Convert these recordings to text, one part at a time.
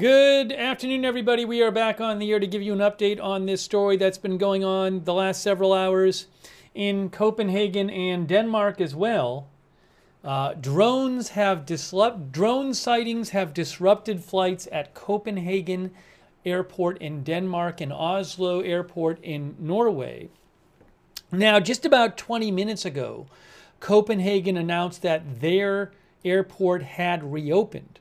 Good afternoon, everybody. We are back on the air to give you an update on this story that's been going on the last several hours in Copenhagen and Denmark as well. Drone sightings have disrupted flights at Copenhagen Airport in Denmark and Oslo Airport in Norway. Now, just about 20 minutes ago, Copenhagen announced that their airport had reopened.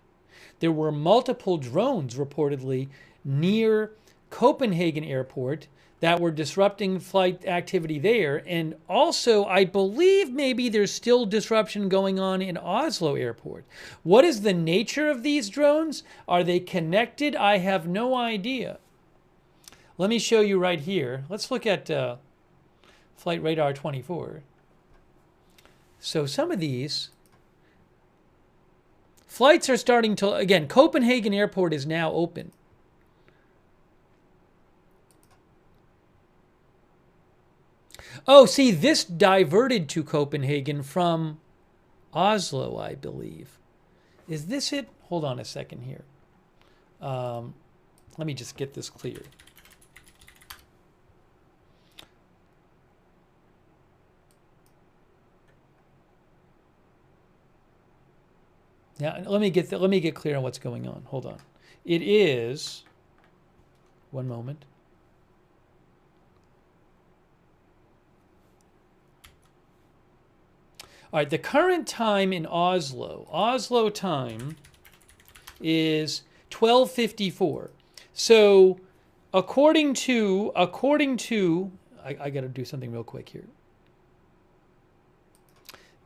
There were multiple drones reportedly near Copenhagen Airport that were disrupting flight activity there. And also, I believe maybe there's still disruption going on in Oslo Airport. What is the nature of these drones? Are they connected? I have no idea. Let me show you right here. Let's look at Flight Radar 24. So some of these flights are starting to, again, Copenhagen Airport is now open. Oh, see, this diverted to Copenhagen from Oslo, I believe. Is this it? Hold on a second here. Let me just get this clear. Now, let me get clear on what's going on. Hold on. It is, one moment. All right, the current time in Oslo time is 12:54. So according to, I got to do something real quick here.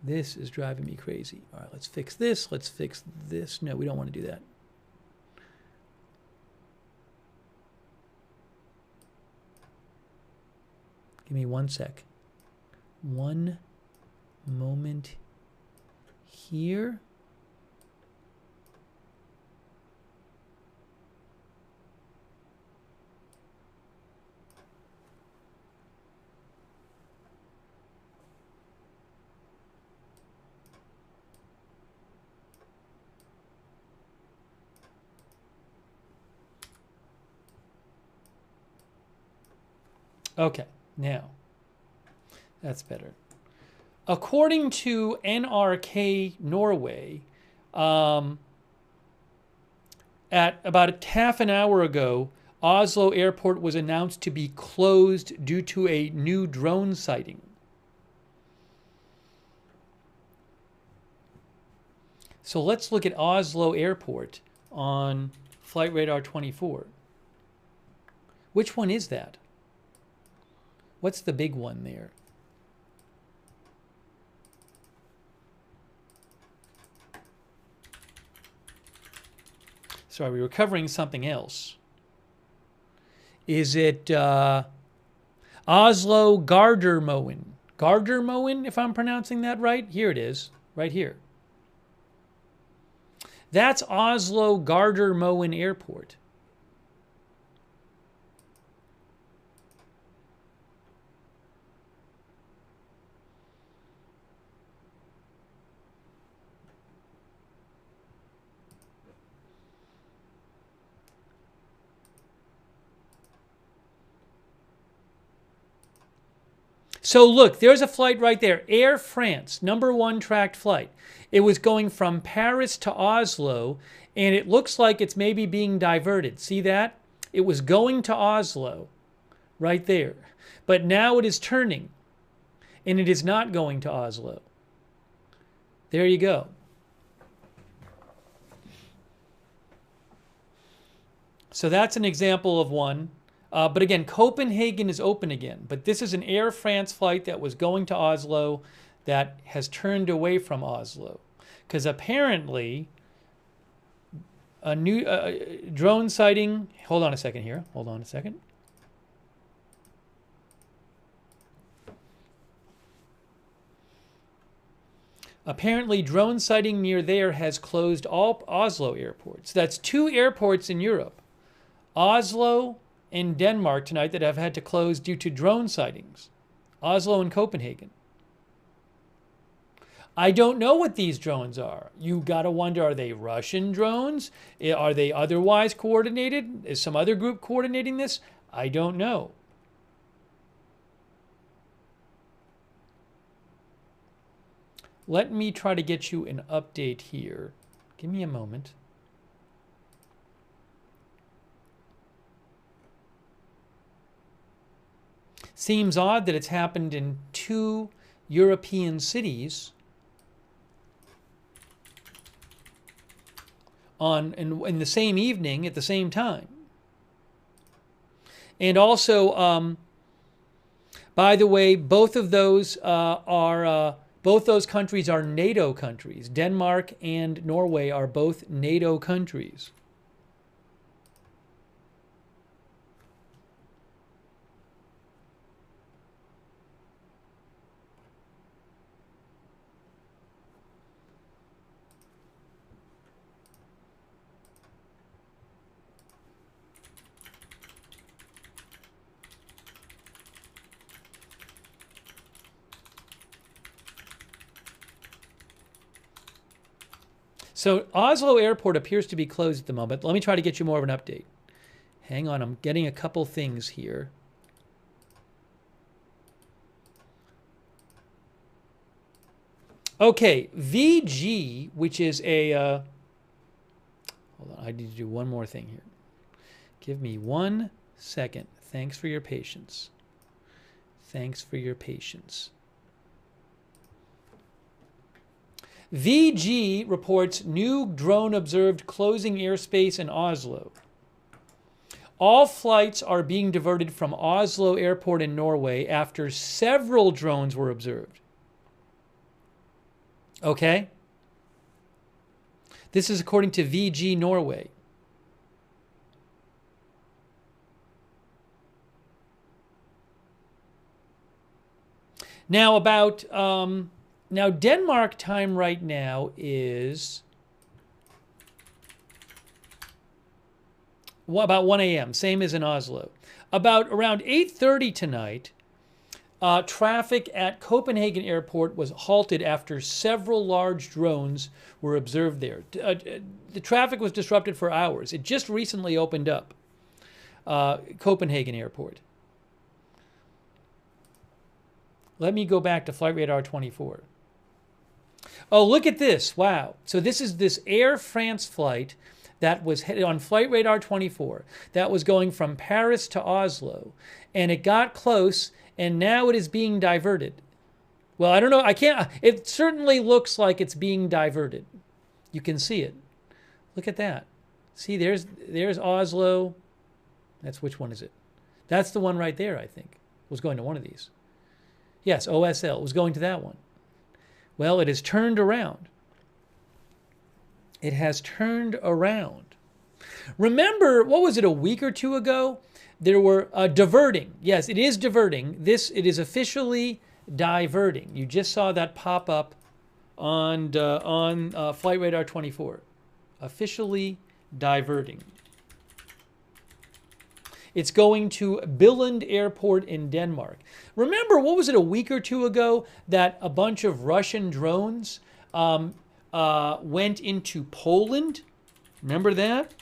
This is driving me crazy. All right, let's fix this. Let's fix this. No, we don't want to do that. Give me one sec. One moment here. Okay, now that's better. According to NRK Norway, at about half an hour ago, Oslo Airport was announced to be closed due to a new drone sighting. So let's look at Oslo Airport on Flight Radar 24. Which one is that? What's the big one there? Sorry, we were covering something else. Is it Oslo Gardermoen? Gardermoen, if I'm pronouncing that right? Here it is, right here. That's Oslo Gardermoen Airport. So look, there's a flight right there. Air France, #1 tracked flight. It was going from Paris to Oslo, and it looks like it's maybe being diverted. See that? It was going to Oslo, right there. But now it is turning, and it is not going to Oslo. There you go. So that's an example of one. But again, Copenhagen is open again. But this is an Air France flight that was going to Oslo that has turned away from Oslo. Because apparently, a new drone sighting... Hold on a second here. Hold on a second. Apparently, drone sighting near there has closed all Oslo airports. That's 2 airports in Europe. Oslo in Denmark tonight that have had to close due to drone sightings. Oslo and Copenhagen. I don't know what these drones are. You got to wonder, are they Russian drones? Are they otherwise coordinated? Is some other group coordinating this? I don't know. Let me try to get you an update here. Give me a moment. Seems odd that it's happened in 2 European cities in the same evening at the same time. And also, by the way, both those countries are NATO countries. Denmark and Norway are both NATO countries. So Oslo Airport appears to be closed at the moment. Let me try to get you more of an update. Hang on, I'm getting a couple things here. Okay, VG, which is a... hold on, I need to do one more thing here. Give me 1 second. Thanks for your patience. Thanks for your patience. VG reports new drone observed closing airspace in Oslo. All flights are being diverted from Oslo Airport in Norway after several drones were observed. Okay? This is according to VG Norway. Now about... now, Denmark time right now is about 1 a.m., same as in Oslo. Around 8:30 tonight, traffic at Copenhagen Airport was halted after several large drones were observed there. The traffic was disrupted for hours. It just recently opened up, Copenhagen Airport. Let me go back to Flight Radar 24. Oh, look at this. Wow. So this is this Air France flight that was headed on Flight Radar 24 that was going from Paris to Oslo. And it got close, and now it is being diverted. Well, I don't know. I can't. It certainly looks like it's being diverted. You can see it. Look at that. See, there's Oslo. That's which one is it? That's the one right there, I think. It was going to one of these. Yes, OSL. It was going to that one. Well, it has turned around. It has turned around. Remember, what was it, a week or two ago? There were diverting. Yes, it is diverting. It is officially diverting. You just saw that pop up on Flight Radar 24. Officially diverting. It's going to Billund Airport in Denmark. Remember, what was it, a week or two ago that a bunch of Russian drones went into Poland? Remember that?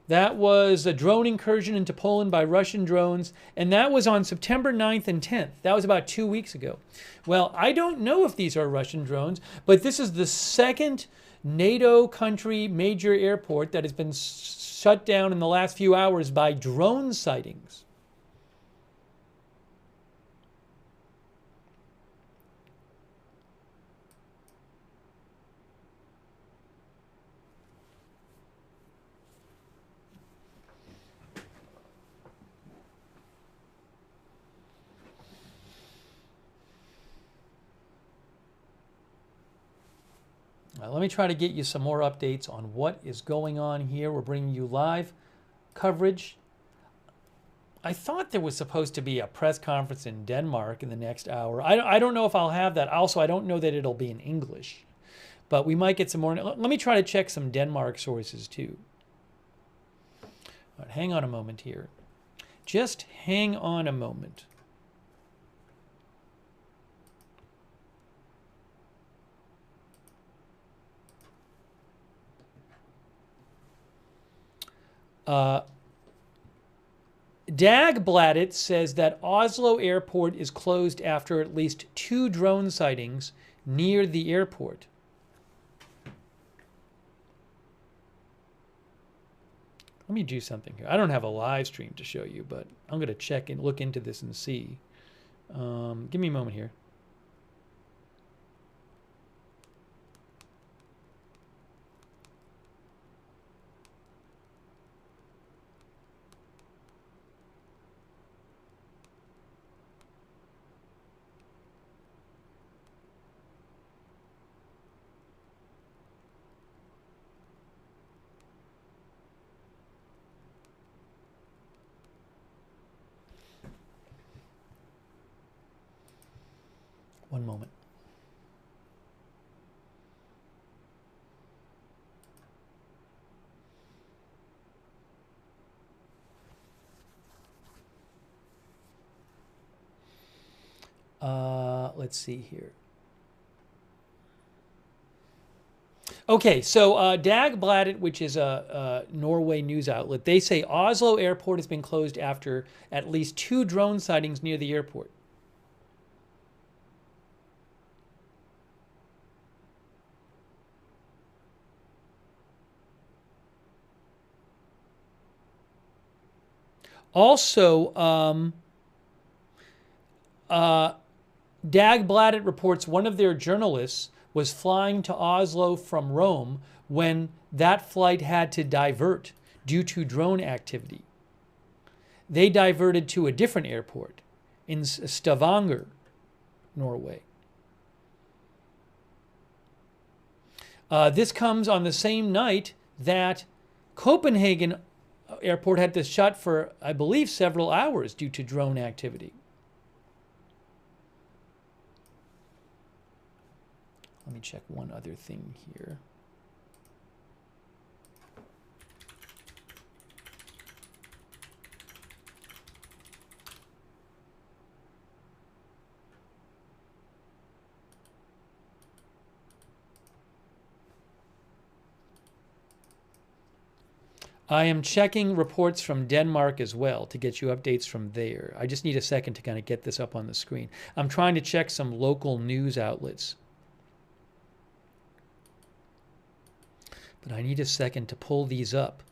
That was a drone incursion into Poland by Russian drones, and that was on September 9th and 10th. That was about 2 weeks ago. Well, I don't know if these are Russian drones, but this is the second NATO country major airport that has been shut down in the last few hours by drone sightings. Let me try to get you some more updates on what is going on here. We're bringing you live coverage. I thought there was supposed to be a press conference in Denmark in the next hour. I don't know if I'll have that. Also, I don't know that it'll be in English. But we might get some more. Let me try to check some Denmark sources too. All right, hang on a moment here. Just hang on a moment. Dagbladet says that Oslo Airport is closed after at least 2 drone sightings near the airport. Let me do something here. I don't have a live stream to show you, but I'm going to check and look into this and see. Give me a moment here. One moment. Let's see here. Okay, so Dagbladet, which is a Norway news outlet, they say Oslo Airport has been closed after at least 2 drone sightings near the airport. Also, Dagbladet reports one of their journalists was flying to Oslo from Rome when that flight had to divert due to drone activity. They diverted to a different airport in Stavanger, Norway. This comes on the same night that Copenhagen Airport had to shut for, I believe, several hours due to drone activity. Let me check one other thing here. I am checking reports from Denmark as well to get you updates from there. I just need a second to kind of get this up on the screen. I'm trying to check some local news outlets. But I need a second to pull these up.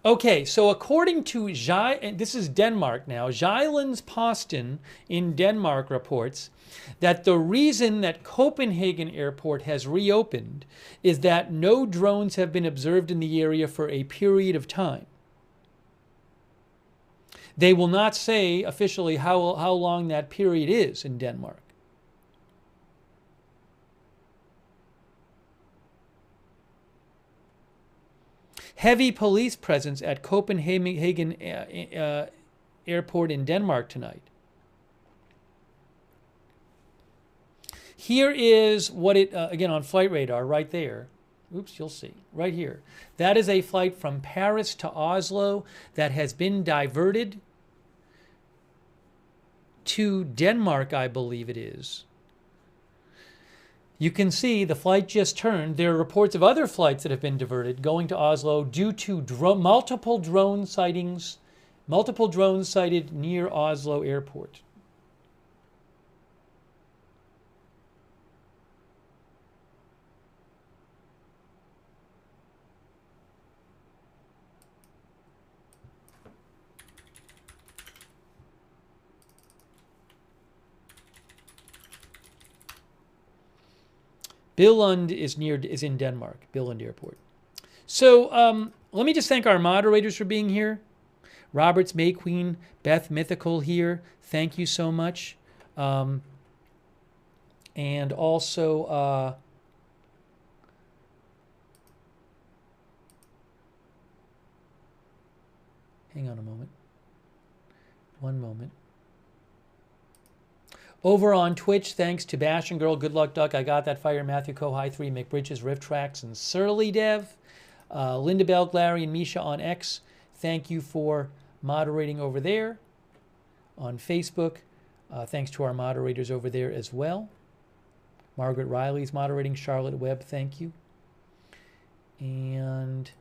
Okay, so according to and this is Denmark now, Jyllands-Posten in Denmark reports that the reason that Copenhagen Airport has reopened is that no drones have been observed in the area for a period of time. They will not say officially how long that period is in Denmark. Heavy police presence at Copenhagen Airport in Denmark tonight. Here is what it, again on flight radar right there. Oops, you'll see, right here. That is a flight from Paris to Oslo that has been diverted to Denmark, I believe it is. You can see the flight just turned. There are reports of other flights that have been diverted going to Oslo due to multiple drone sightings, multiple drones sighted near Oslo Airport. Billund is in Denmark, Billund Airport. So let me just thank our moderators for being here. Roberts, May Queen, Beth Mythical here. Thank you so much. And also hang on a moment. One moment. Over on Twitch, thanks to Bash and Girl, Good Luck Duck, I Got That Fire, Matthew Co, High 3, McBridges, Rift Tracks, and Surly Dev. Linda Bell, Larry, and Misha on X, thank you for moderating over there. on Facebook. Thanks to our moderators over there as well. Margaret Riley's moderating. Charlotte Webb, thank you. And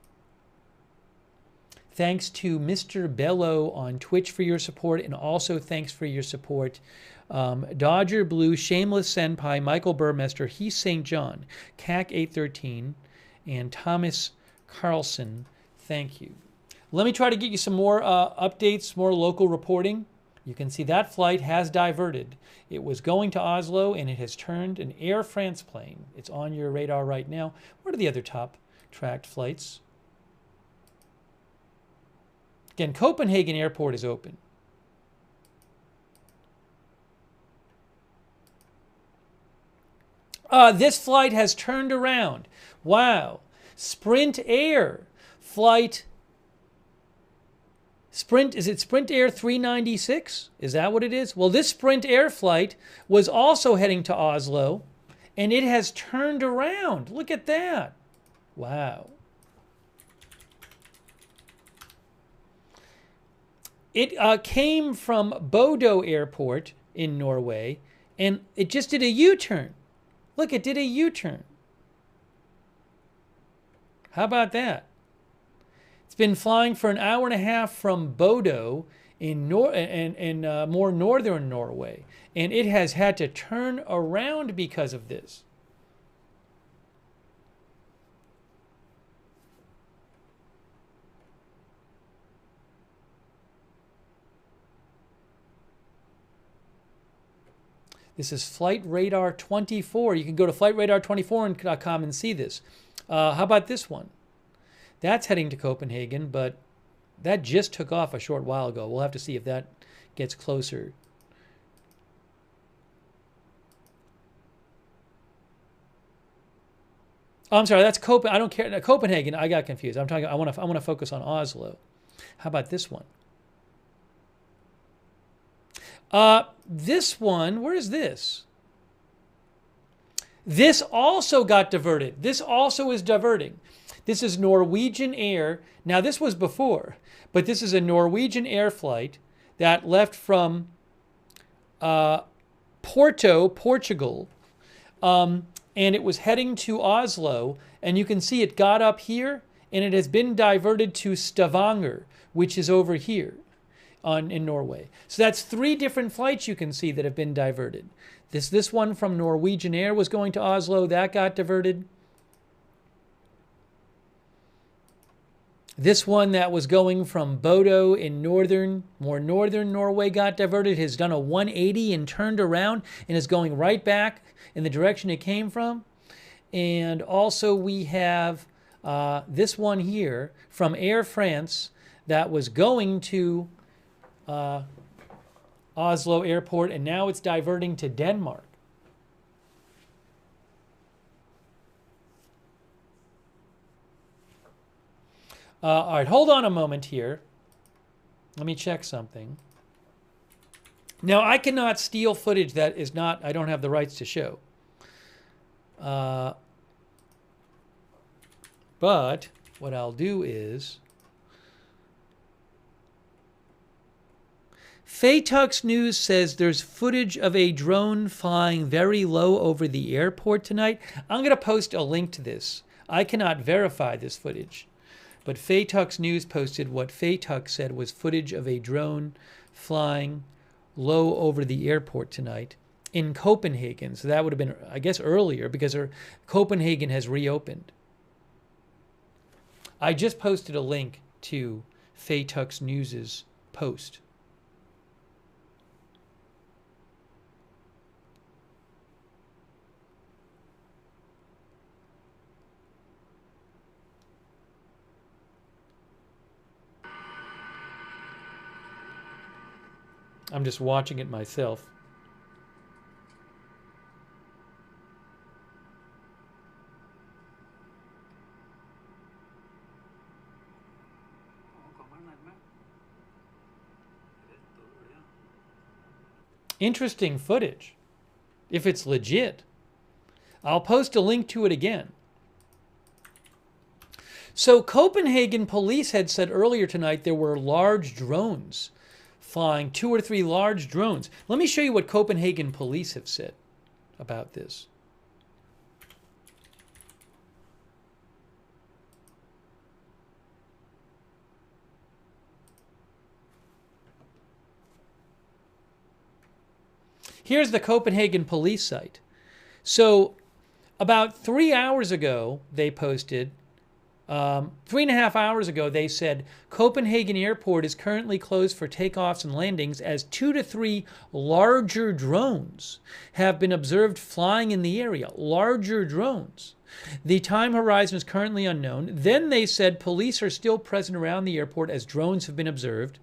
thanks to Mr. Bello on Twitch for your support, and also thanks for your support, Dodger Blue, Shameless Senpai, Michael Burmester, Heath St. John, CAC813, and Thomas Carlson. Thank you. Let me try to get you some more updates, more local reporting. You can see that flight has diverted. It was going to Oslo, and it has turned an Air France plane. It's on your radar right now. What are the other top tracked flights? Again, Copenhagen Airport is open. This flight has turned around. Wow. Sprint Air flight. Is it Sprint Air 396? Is that what it is? Well, this Sprint Air flight was also heading to Oslo, and it has turned around. Look at that. Wow. It came from Bodo Airport in Norway, and it just did a U-turn. Look, it did a U-turn. How about that? It's been flying for an hour and a half from Bodo in more northern Norway, and it has had to turn around because of this. This is Flight Radar 24. You can go to flightradar24.com and see this. How about this one? That's heading to Copenhagen, but that just took off a short while ago. We'll have to see if that gets closer. Oh, I'm sorry, that's Copenhagen. I don't care. Copenhagen, I got confused. I'm talking. I want to focus on Oslo. How about this one? This one, where is this? This also got diverted. This also is diverting. This is Norwegian Air. Now, this was before, but this is a Norwegian Air flight that left from Porto, Portugal, and it was heading to Oslo. And you can see it got up here, and it has been diverted to Stavanger, which is over here in Norway. So that's 3 different flights you can see that have been diverted. This one from Norwegian Air was going to Oslo. That got diverted. This one that was going from Bodo in more northern Norway got diverted, has done a 180 and turned around and is going right back in the direction it came from. And also we have this one here from Air France that was going to Oslo Airport, and now it's diverting to Denmark. All right, hold on a moment here. Let me check something. Now, I cannot steal footage that is not, I don't have the rights to show. But what I'll do is, Faytux News says there's footage of a drone flying very low over the airport tonight. I'm going to post a link to this. I cannot verify this footage. But Faytux News posted what Faytux said was footage of a drone flying low over the airport tonight in Copenhagen. So that would have been, I guess, earlier because Copenhagen has reopened. I just posted a link to Faytux News's post. I'm just watching it myself. Interesting footage, if it's legit. I'll post a link to it again. So Copenhagen police had said earlier tonight there were large drones flying 2 or 3 large drones. Let me show you what Copenhagen police have said about this. Here's the Copenhagen police site. So about 3 hours ago, they posted, 3.5 hours ago, they said Copenhagen Airport is currently closed for takeoffs and landings as 2 to 3 larger drones have been observed flying in the area. Larger drones. The time horizon is currently unknown. Then they said police are still present around the airport as drones have been observed.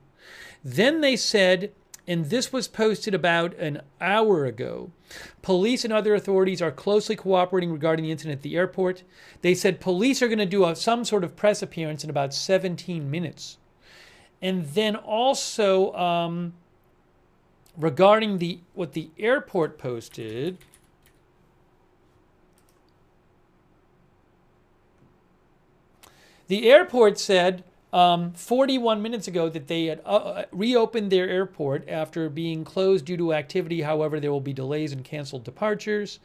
Then they said, and this was posted about an hour ago, police and other authorities are closely cooperating regarding the incident at the airport. They said police are going to do some sort of press appearance in about 17 minutes. And then also regarding what the airport posted, the airport said 41 minutes ago that they had reopened their airport after being closed due to activity. However, there will be delays and canceled departures.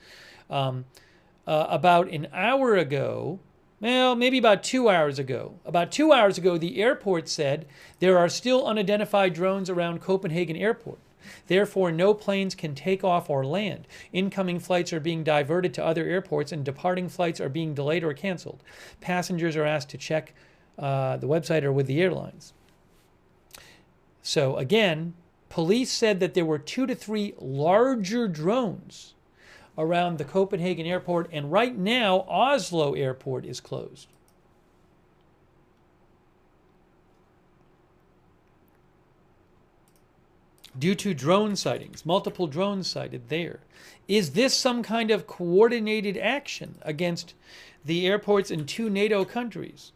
About an hour ago, well, maybe about 2 hours ago, the airport said there are still unidentified drones around Copenhagen Airport. Therefore, no planes can take off or land. Incoming flights are being diverted to other airports and departing flights are being delayed or canceled. Passengers are asked to check the website or with the airlines. So again, police said that there were 2 to 3 larger drones around the Copenhagen airport, and right now Oslo Airport is closed. Due to drone sightings, multiple drones sighted there. Is this some kind of coordinated action against the airports in 2 NATO countries?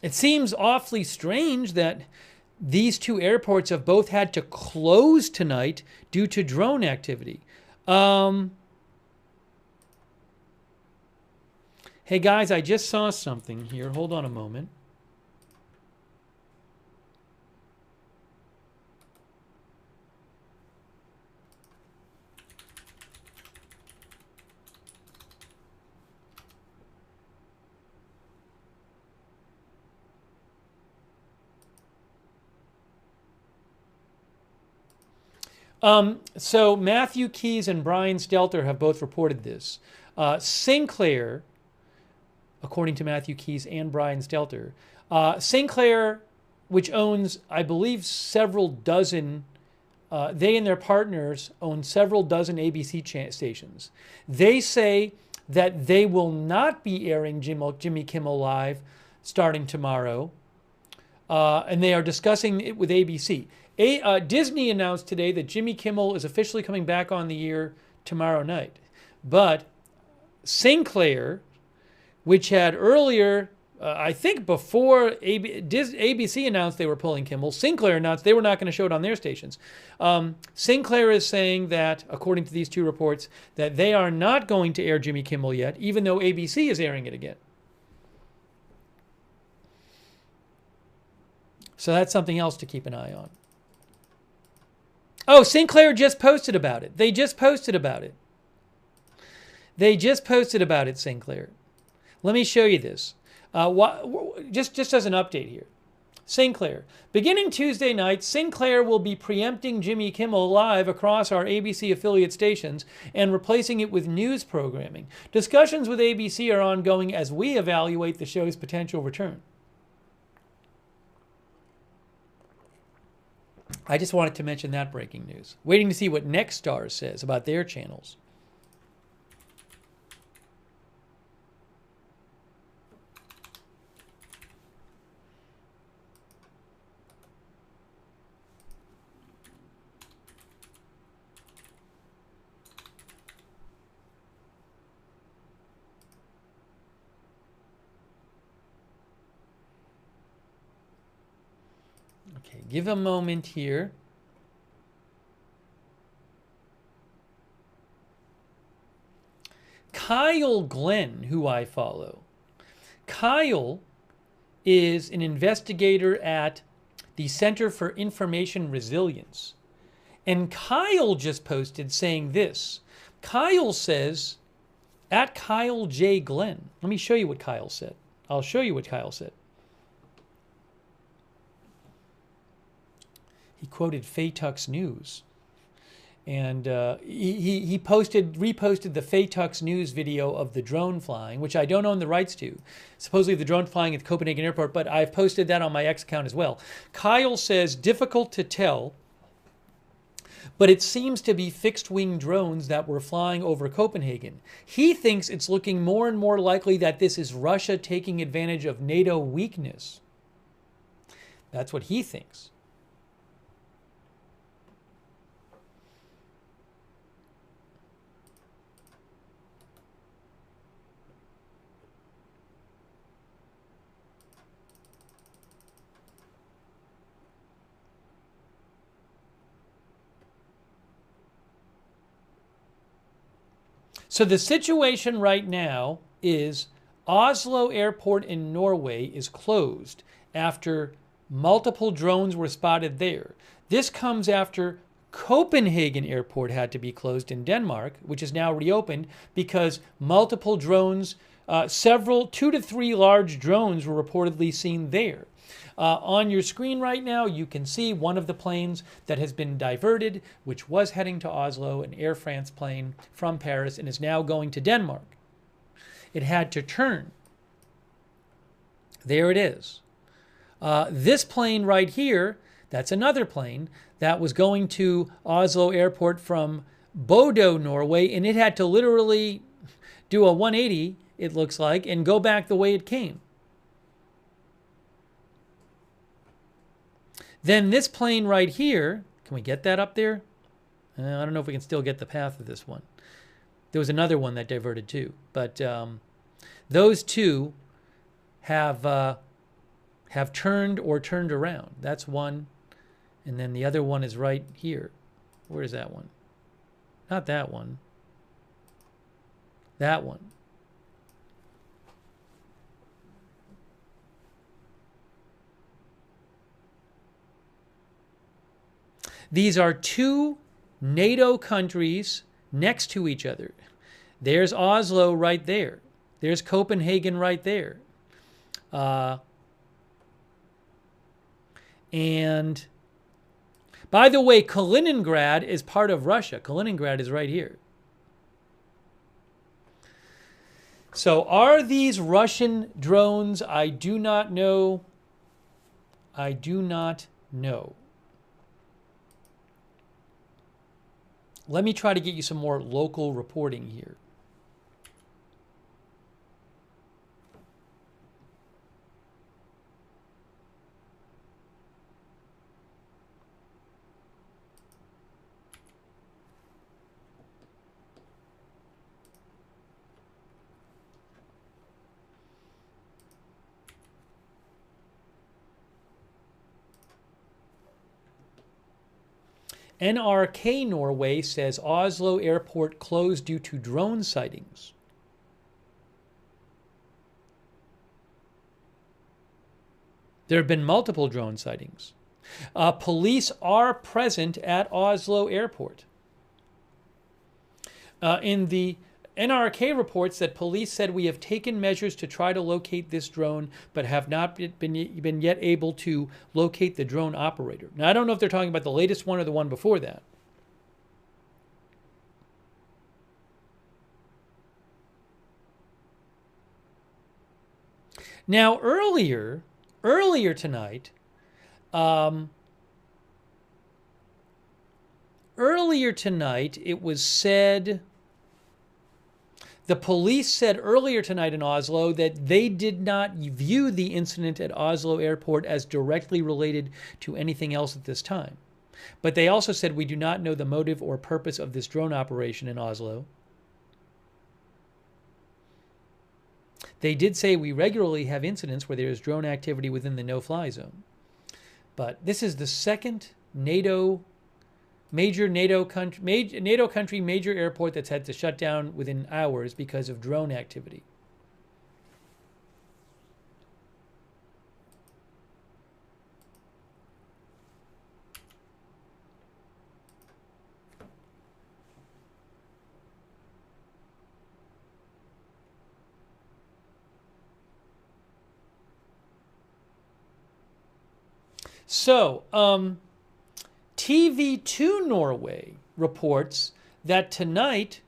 It seems awfully strange that these 2 airports have both had to close tonight due to drone activity. Hey guys, I just saw something here. Hold on a moment. So Matthew Keyes and Brian Stelter have both reported this. Sinclair, according to Matthew Keyes and Brian Stelter, Sinclair, which owns, I believe, several dozen, they and their partners own several dozen ABC stations. They say that they will not be airing Jimmy Kimmel Live starting tomorrow, and they are discussing it with ABC. Disney announced today that Jimmy Kimmel is officially coming back on the air tomorrow night. But Sinclair, which had earlier, I think before ABC announced they were pulling Kimmel, Sinclair announced they were not going to show it on their stations. Sinclair is saying that, according to these 2 reports, that they are not going to air Jimmy Kimmel yet, even though ABC is airing it again. So that's something else to keep an eye on. Oh, Sinclair just posted about it. They just posted about it. Sinclair. Let me show you this. Just as an update here. Sinclair. Beginning Tuesday night, Sinclair will be preempting Jimmy Kimmel Live across our ABC affiliate stations and replacing it with news programming. Discussions with ABC are ongoing as we evaluate the show's potential return. I just wanted to mention that breaking news. Waiting to see what Nexstar says about their channels. Okay, give a moment here. Kyle Glenn, who I follow. Kyle is an investigator at the Center for Information Resilience. And Kyle just posted saying this. Kyle says, at Kyle J. Glenn. Let me show you what Kyle said. I'll show you what Kyle said. He quoted Faytux News. And he reposted the Faytux News video of the drone flying, which I don't own the rights to. Supposedly the drone flying at the Copenhagen Airport, but I've posted that on my X account as well. Kyle says, difficult to tell, but it seems to be fixed-wing drones that were flying over Copenhagen. He thinks it's looking more and more likely that this is Russia taking advantage of NATO weakness. That's what he thinks. So the situation right now is Oslo Airport in Norway is closed after multiple drones were spotted there. This comes after Copenhagen Airport had to be closed in Denmark, which is now reopened because multiple drones, 2 to 3 large drones were reportedly seen there. On your screen right now, you can see one of the planes that has been diverted, which was heading to Oslo, an Air France plane from Paris, and is now going to Denmark. It had to turn. There it is. This plane right here, that's another plane that was going to Oslo Airport from Bodo, Norway, and it had to literally do a 180, it looks like, and go back the way it came. Then this plane right here, can we get that up there? I don't know if we can still get the path of this one. There was another one that diverted too. But those two have turned or turned around. That's one. And then the other one is right here. Where is that one? Not that one. That one. These are 2 NATO countries next to each other. There's Oslo right there. There's Copenhagen right there. And by the way, Kaliningrad is part of Russia. Kaliningrad is right here. So are these Russian drones? I do not know. I do not know. Let me try to get you some more local reporting here. NRK Norway says Oslo Airport closed due to drone sightings. There have been multiple drone sightings. Police are present at Oslo Airport. In the NRK reports that police said we have taken measures to try to locate this drone, but have not been yet able to locate the drone operator. Now, I don't know if they're talking about the latest one or the one before that. Now, earlier tonight, it was said. The police said earlier tonight in Oslo that they did not view the incident at Oslo Airport as directly related to anything else at this time. But they also said we do not know the motive or purpose of this drone operation in Oslo. They did say we regularly have incidents where there is drone activity within the no-fly zone. But this is the second major NATO country major airport that's had to shut down within hours because of drone activity. So, TV2 Norway reports that tonight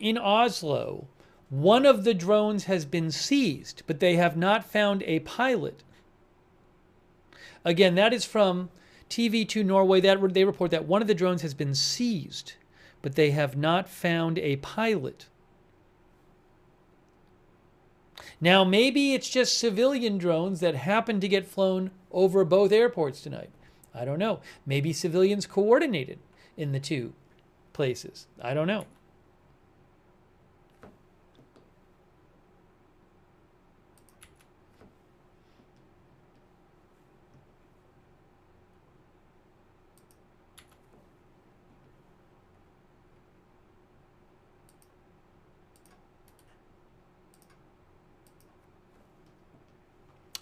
in Oslo, one of the drones has been seized, but they have not found a pilot. Again, that is from TV2 Norway. They report that one of the drones has been seized, but they have not found a pilot. Now, maybe it's just civilian drones that happen to get flown over both airports tonight. I don't know. Maybe civilians coordinated in the two places. I don't know.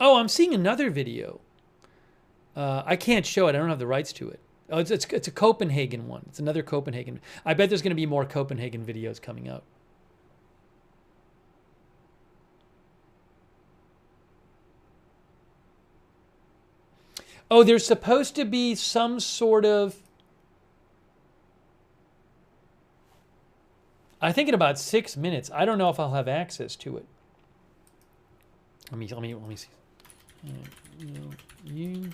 Oh, I'm seeing another video. I can't show it. I don't have the rights to it. Oh, it's a Copenhagen one. It's another Copenhagen. I bet there's going to be more Copenhagen videos coming out. Oh, there's supposed to be some sort of... I think in about 6 minutes. I don't know if I'll have access to it. Let me see. You.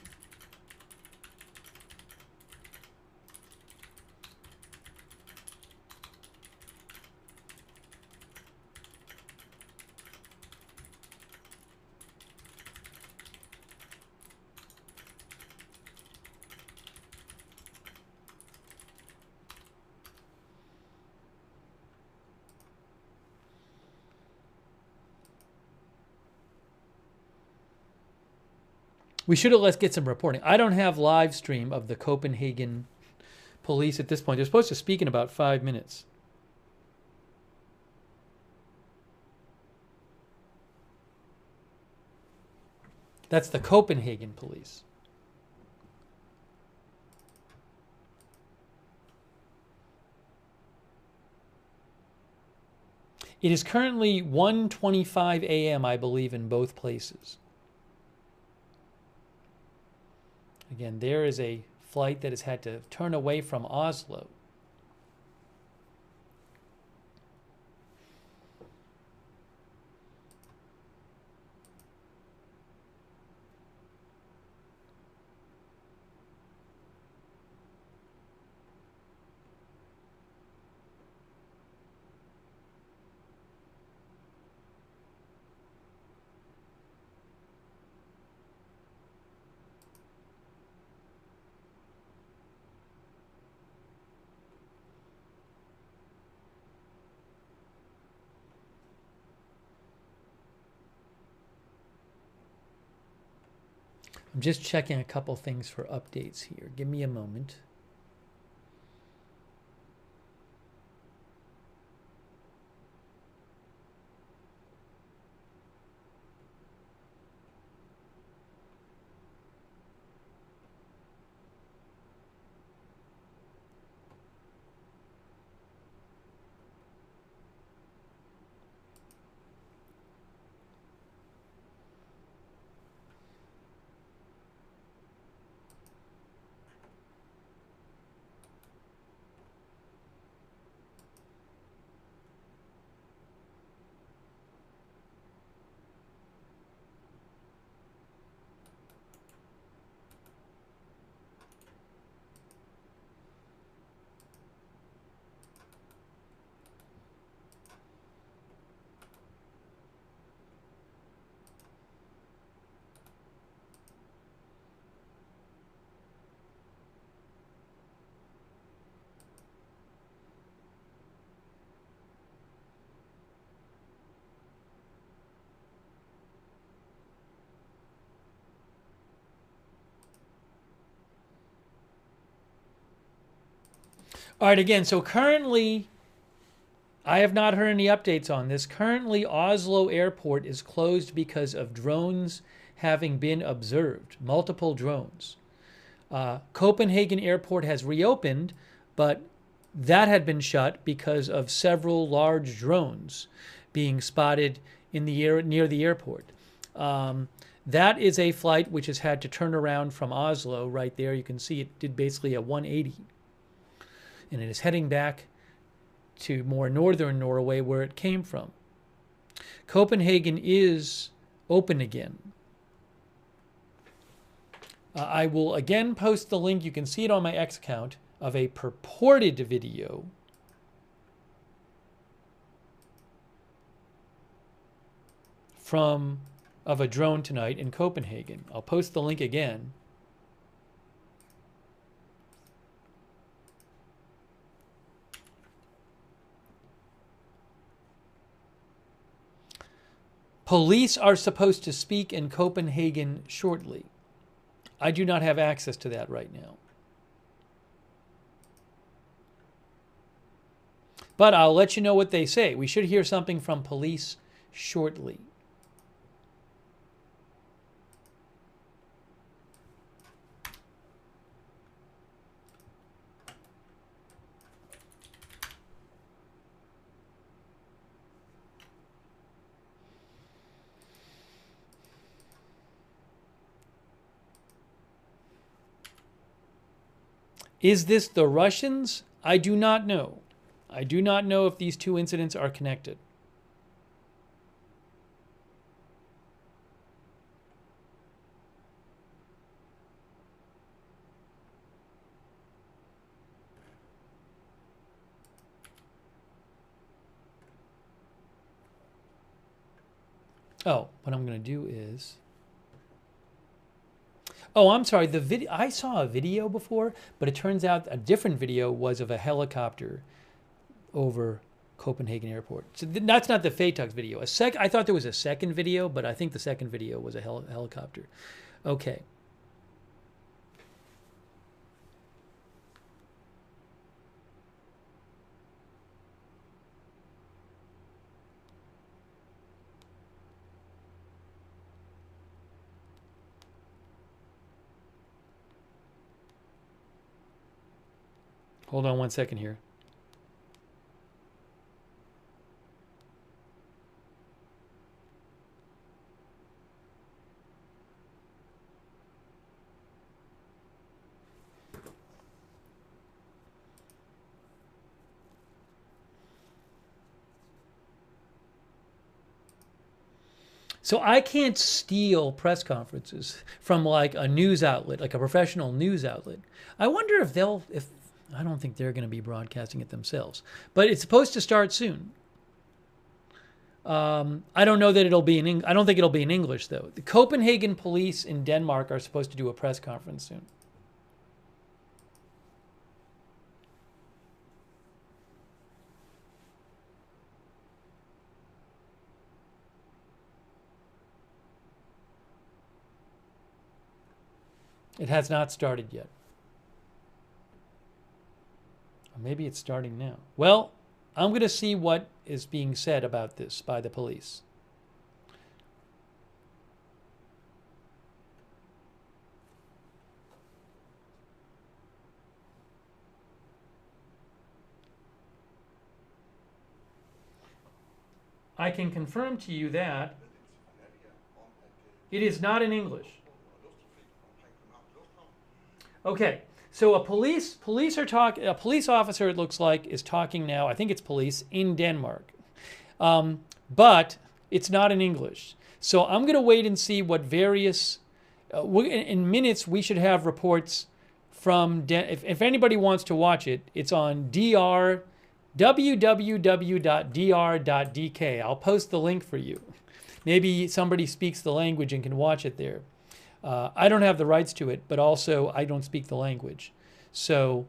We should have let's get some reporting. I don't have live stream of the Copenhagen police at this point. They're supposed to speak in about 5 minutes. That's the Copenhagen police. It is currently 1:25 a.m., I believe, in both places. Again, there is a flight that has had to turn away from Oslo. I'm just checking a couple things for updates here. Give me a moment. All right, again, so currently, I have not heard any updates on this. Currently, Oslo Airport is closed because of drones having been observed, multiple drones. Copenhagen Airport has reopened, but that had been shut because of several large drones being spotted in the air near the airport. That is a flight which has had to turn around from Oslo. Right there, you can see it did basically a 180, and it is heading back to more northern Norway where it came from. Copenhagen is open again. I will again post the link. You can see it on my X account of a purported video of a drone tonight in Copenhagen. I'll post the link again. Police are supposed to speak in Copenhagen shortly. I do not have access to that right now. But I'll let you know what they say. We should hear something from police shortly. Is this the Russians? I do not know. I do not know if these two incidents are connected. Oh, what I'm going to do is... Oh, I'm sorry. The video, I saw a video before, but it turns out a different video was of a helicopter over Copenhagen Airport. So that's not the Faytux video. I thought there was a second video, but I think the second video was a helicopter. Okay. Hold on one second here. So I can't steal press conferences from like a news outlet, like a professional news outlet. I wonder if I don't think they're going to be broadcasting it themselves, but it's supposed to start soon. I don't know that it'll be I don't think it'll be in English though. The Copenhagen police in Denmark are supposed to do a press conference soon. It has not started yet. Or maybe it's starting now. Well, I'm going to see what is being said about this by the police. I can confirm to you that it is not in English. Okay, so a police officer, it looks like, is talking now. I think it's police in Denmark, but it's not in English. So I'm going to wait and see what various. In minutes, we should have reports from. If anybody wants to watch it, it's on www.dr.dk. I'll post the link for you. Maybe somebody speaks the language and can watch it there. I don't have the rights to it, but also I don't speak the language. So,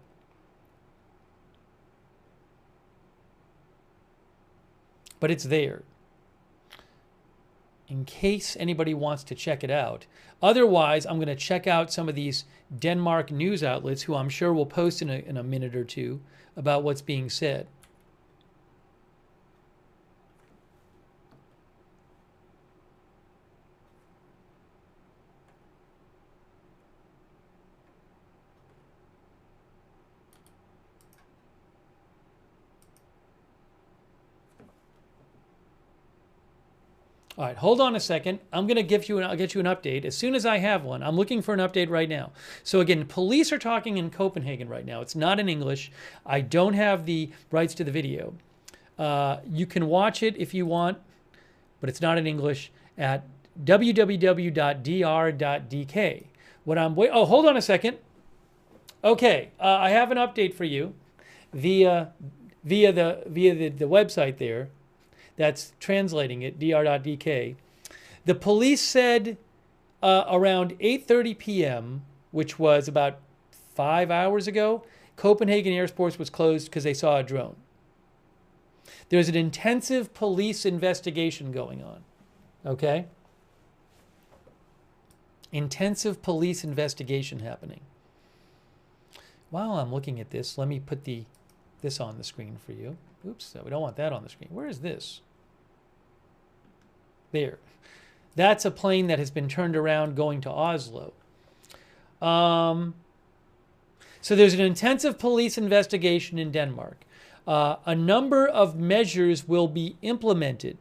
but it's there. in case anybody wants to check it out. Otherwise, I'm going to check out some of these Denmark news outlets who I'm sure will post in a minute or two about what's being said. All right, hold on a second. I'll get you an update as soon as I have one. I'm looking for an update right now. So again, police are talking in Copenhagen right now. It's not in English. I don't have the rights to the video. You can watch it if you want, but it's not in English at www.dr.dk. Oh, hold on a second. Okay, I have an update for you via the website there. That's translating it, dr.dk. The police said around 8:30 p.m., which was about 5 hours ago, Copenhagen Airport was closed because they saw a drone. There's an intensive police investigation going on, okay? Intensive police investigation happening. While I'm looking at this, let me put this on the screen for you. Oops, we don't want that on the screen. Where is this? There. That's a plane that has been turned around going to Oslo. So there's an intensive police investigation in Denmark. A number of measures will be implemented,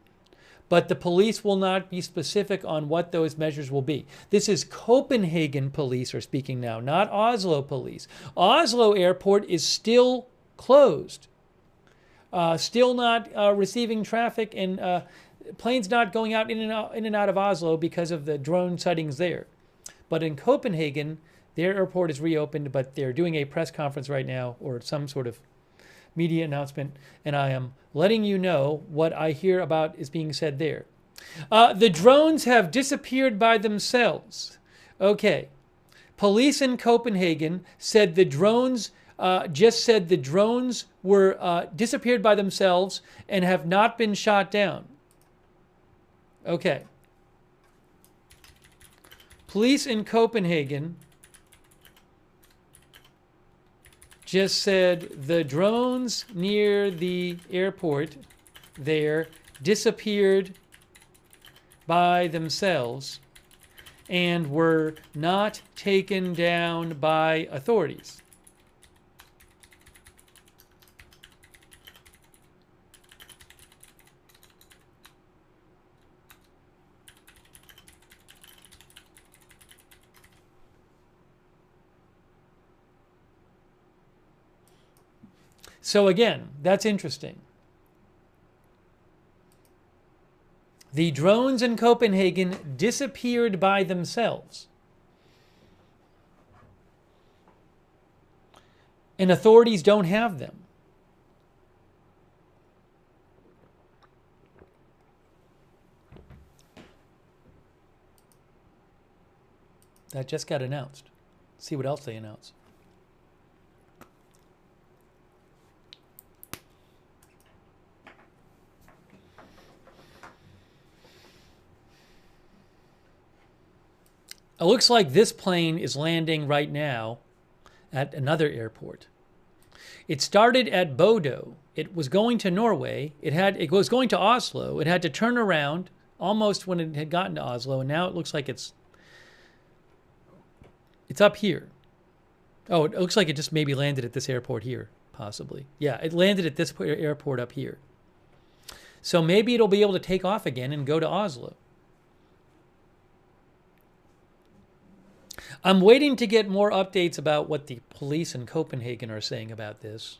but the police will not be specific on what those measures will be. This is Copenhagen police are speaking now, not Oslo police. Oslo Airport is still closed. Still not receiving traffic, and planes not going out in and out of Oslo because of the drone sightings there. But in Copenhagen, their airport is reopened, but they're doing a press conference right now or some sort of media announcement, and I am letting you know what I hear about is being said there. The drones have disappeared by themselves. Okay. Police in Copenhagen said the drones were disappeared by themselves and have not been shot down. Okay. Police in Copenhagen just said the drones near the airport there disappeared by themselves and were not taken down by authorities. So again, that's interesting. The drones in Copenhagen disappeared by themselves. And authorities don't have them. That just got announced. Let's see what else they announce. It looks like this plane is landing right now at another airport. It started at Bodo. It was going to Norway. It was going to Oslo. It had to turn around almost when it had gotten to Oslo, and now it looks like it's up here. Oh, it looks like it just maybe landed at this airport here, possibly. Yeah, it landed at this airport up here. So maybe it'll be able to take off again and go to Oslo. I'm waiting to get more updates about what the police in Copenhagen are saying about this.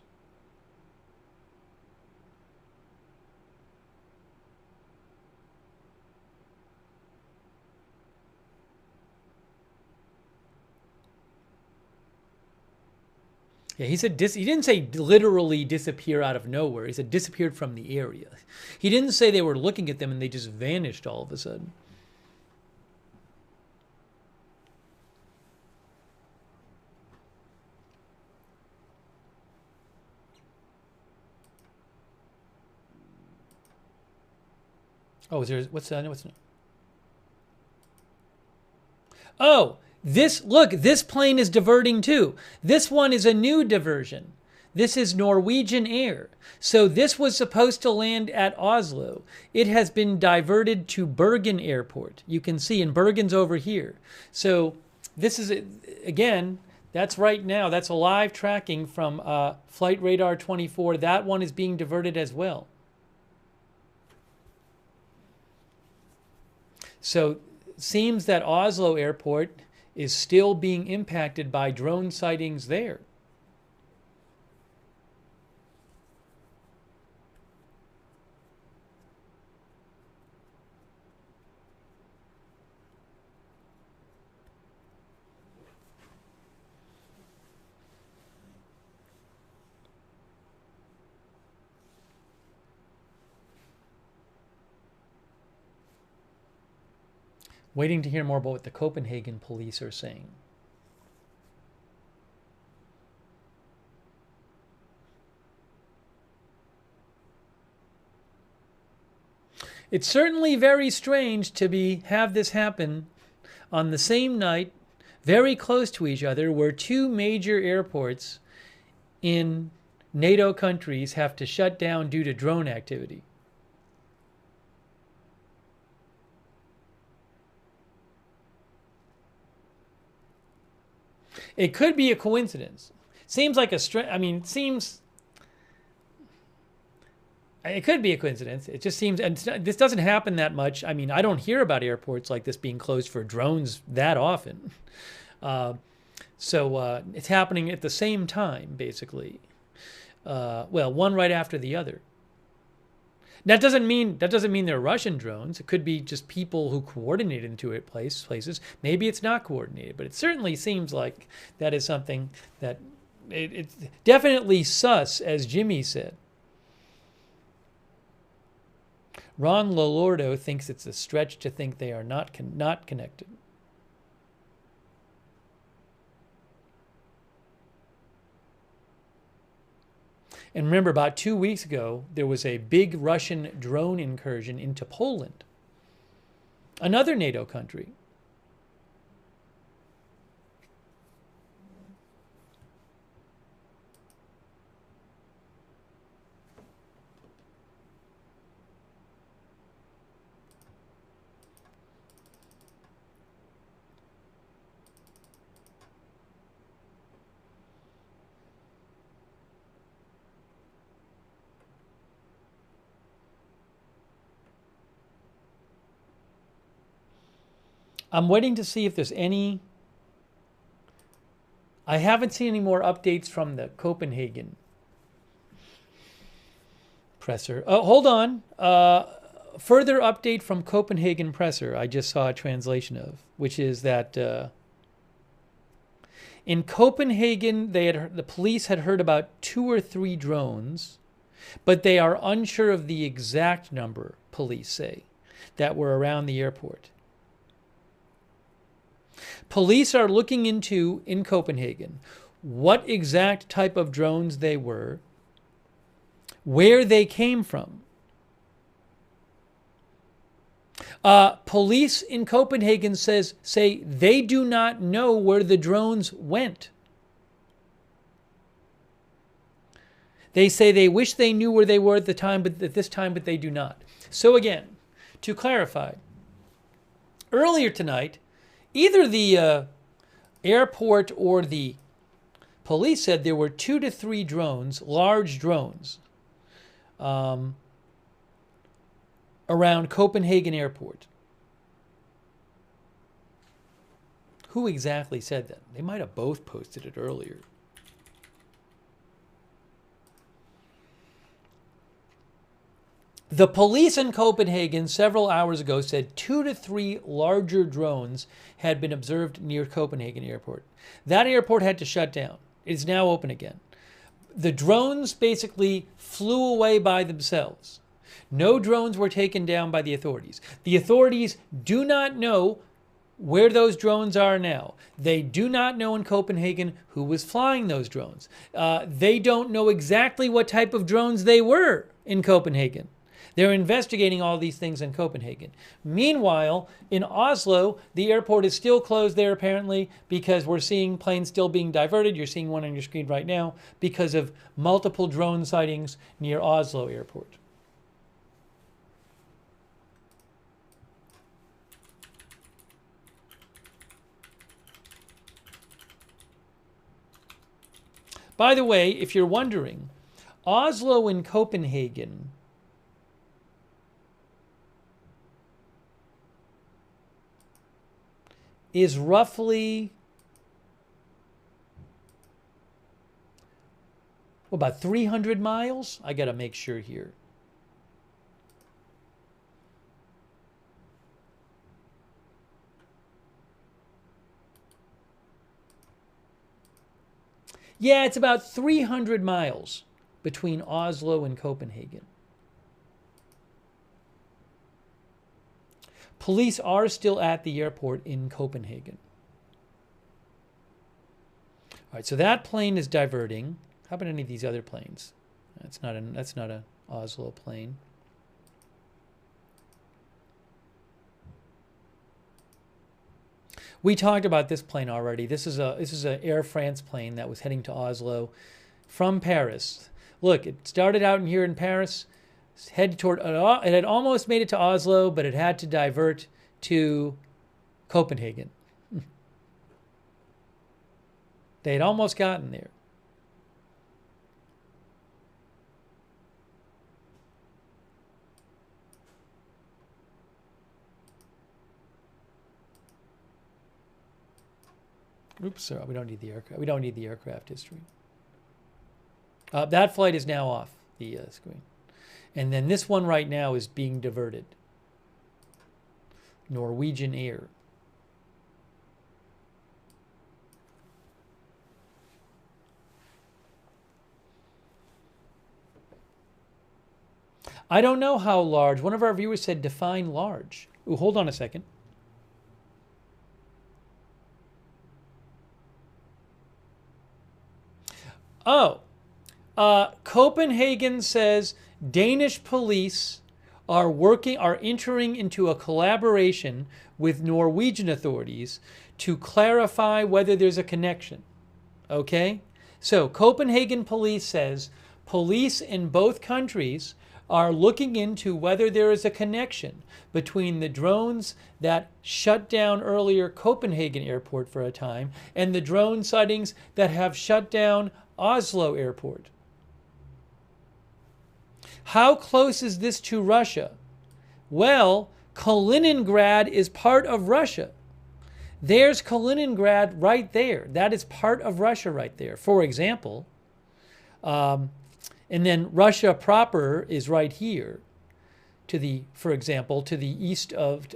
Yeah, he said he didn't say literally disappear out of nowhere. He said disappeared from the area. He didn't say they were looking at them and they just vanished all of a sudden. Oh, what's that? What's Oh, this plane is diverting too. This one is a new diversion. This is Norwegian Air. So this was supposed to land at Oslo. It has been diverted to Bergen Airport. You can see, and Bergen's over here. So this is, again, that's right now. That's a live tracking from Flight Radar 24. That one is being diverted as well. So it seems that Oslo Airport is still being impacted by drone sightings there. Waiting to hear more about what the Copenhagen police are saying. It's certainly very strange to have this happen on the same night, very close to each other, where two major airports in NATO countries have to shut down due to drone activity. It could be a coincidence. Seems like it could be a coincidence. It just seems, and this doesn't happen that much. I mean, I don't hear about airports like this being closed for drones that often. So it's happening at the same time, basically. Well, one right after the other. That doesn't mean they're Russian drones. It could be just people who coordinate into it places. Maybe it's not coordinated, but it certainly seems like that is something that it's definitely sus, as Jimmy said. Ron Lolordo thinks it's a stretch to think they are not connected. And remember, about 2 weeks ago, there was a big Russian drone incursion into Poland, another NATO country. I'm waiting to see if there's any. I haven't seen any more updates from the Copenhagen presser. Oh, hold on. Further update from Copenhagen presser I just saw a translation of, which is that in Copenhagen, the police had heard about 2 or 3 drones, but they are unsure of the exact number, police say, that were around the airport. Police are looking into, in Copenhagen, what exact type of drones they were, where they came from. Police in Copenhagen say they do not know where the drones went. They say they wish they knew where they were at this time, but they do not. So again, to clarify, earlier tonight, either the airport or the police said there were 2 to 3 drones, large drones, around Copenhagen Airport. Who exactly said that? They might have both posted it earlier. The police in Copenhagen several hours ago said 2 to 3 larger drones had been observed near Copenhagen Airport. That airport had to shut down. It is now open again. The drones basically flew away by themselves. No drones were taken down by the authorities. The authorities do not know where those drones are now. They do not know in Copenhagen who was flying those drones. They don't know exactly what type of drones they were in Copenhagen. They're investigating all these things in Copenhagen. Meanwhile, in Oslo, the airport is still closed there apparently because we're seeing planes still being diverted. You're seeing one on your screen right now because of multiple drone sightings near Oslo Airport. By the way, if you're wondering, Oslo and Copenhagen is roughly about 300 miles. I got to make sure here. Yeah, it's about 300 miles between Oslo and Copenhagen. Police are still at the airport in Copenhagen. All right, so that plane is diverting. How about any of these other planes? That's not a Oslo plane. We talked about this plane already. This is an Air France plane that was heading to Oslo from Paris. Look, it started out here in Paris, headed toward. It had almost made it to Oslo, but it had to divert to Copenhagen. They had almost gotten there. Oops, sorry, we don't need the aircraft. We don't need the aircraft history. That flight is now off the screen. And then this one right now is being diverted. Norwegian Air. I don't know how large. One of our viewers said define large. Ooh, hold on a second. Oh, Copenhagen says Danish police are entering into a collaboration with Norwegian authorities to clarify whether there's a connection. Okay? So Copenhagen police says police in both countries are looking into whether there is a connection between the drones that shut down earlier Copenhagen Airport for a time and the drone sightings that have shut down Oslo Airport. How close is this to Russia? Well, Kaliningrad is part of Russia. There's Kaliningrad right there. That is part of Russia right there, for example. And then Russia proper is right here, for example, to the east of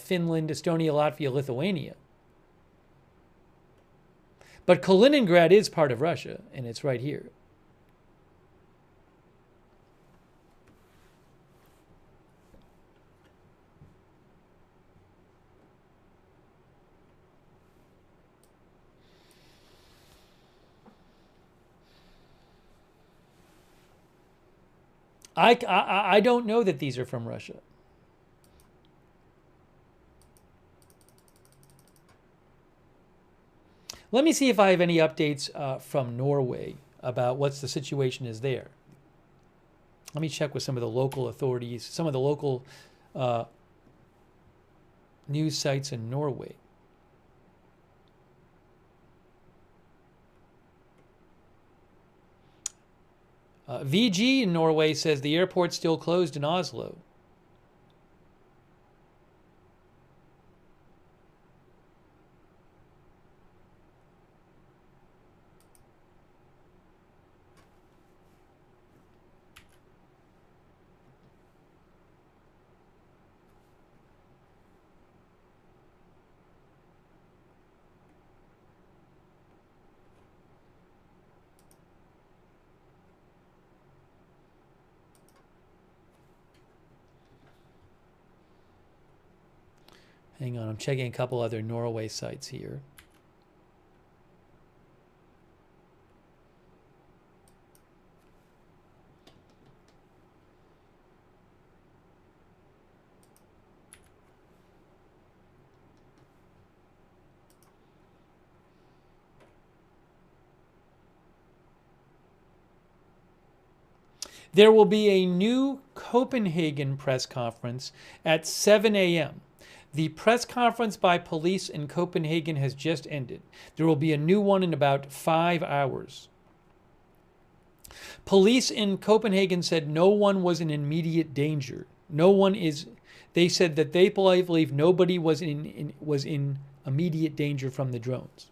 Finland, Estonia, Latvia, Lithuania. But Kaliningrad is part of Russia, and it's right here. I don't know that these are from Russia. Let me see if I have any updates from Norway about what's the situation is there. Let me check with some of the local authorities, some of the local news sites in Norway. VG in Norway says the airport's still closed in Oslo. Hang on, I'm checking a couple other Norway sites here. There will be a new Copenhagen press conference at 7 a.m. The press conference by police in Copenhagen has just ended. There will be a new one in about 5 hours. Police in Copenhagen said no one was in immediate danger. No one is. They said that they believe nobody was in immediate danger from the drones.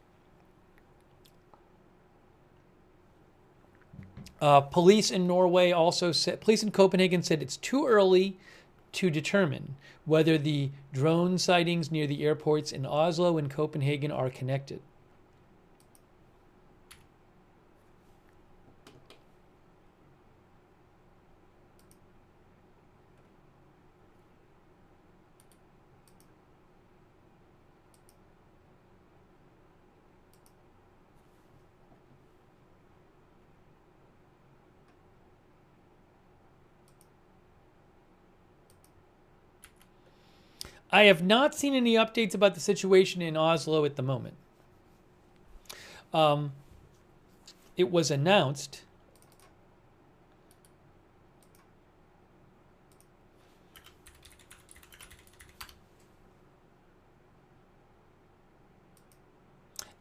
Police in Norway also said. Police in Copenhagen said it's too early to determine whether the drone sightings near the airports in Oslo and Copenhagen are connected. I have not seen any updates about the situation in Oslo at the moment. It was announced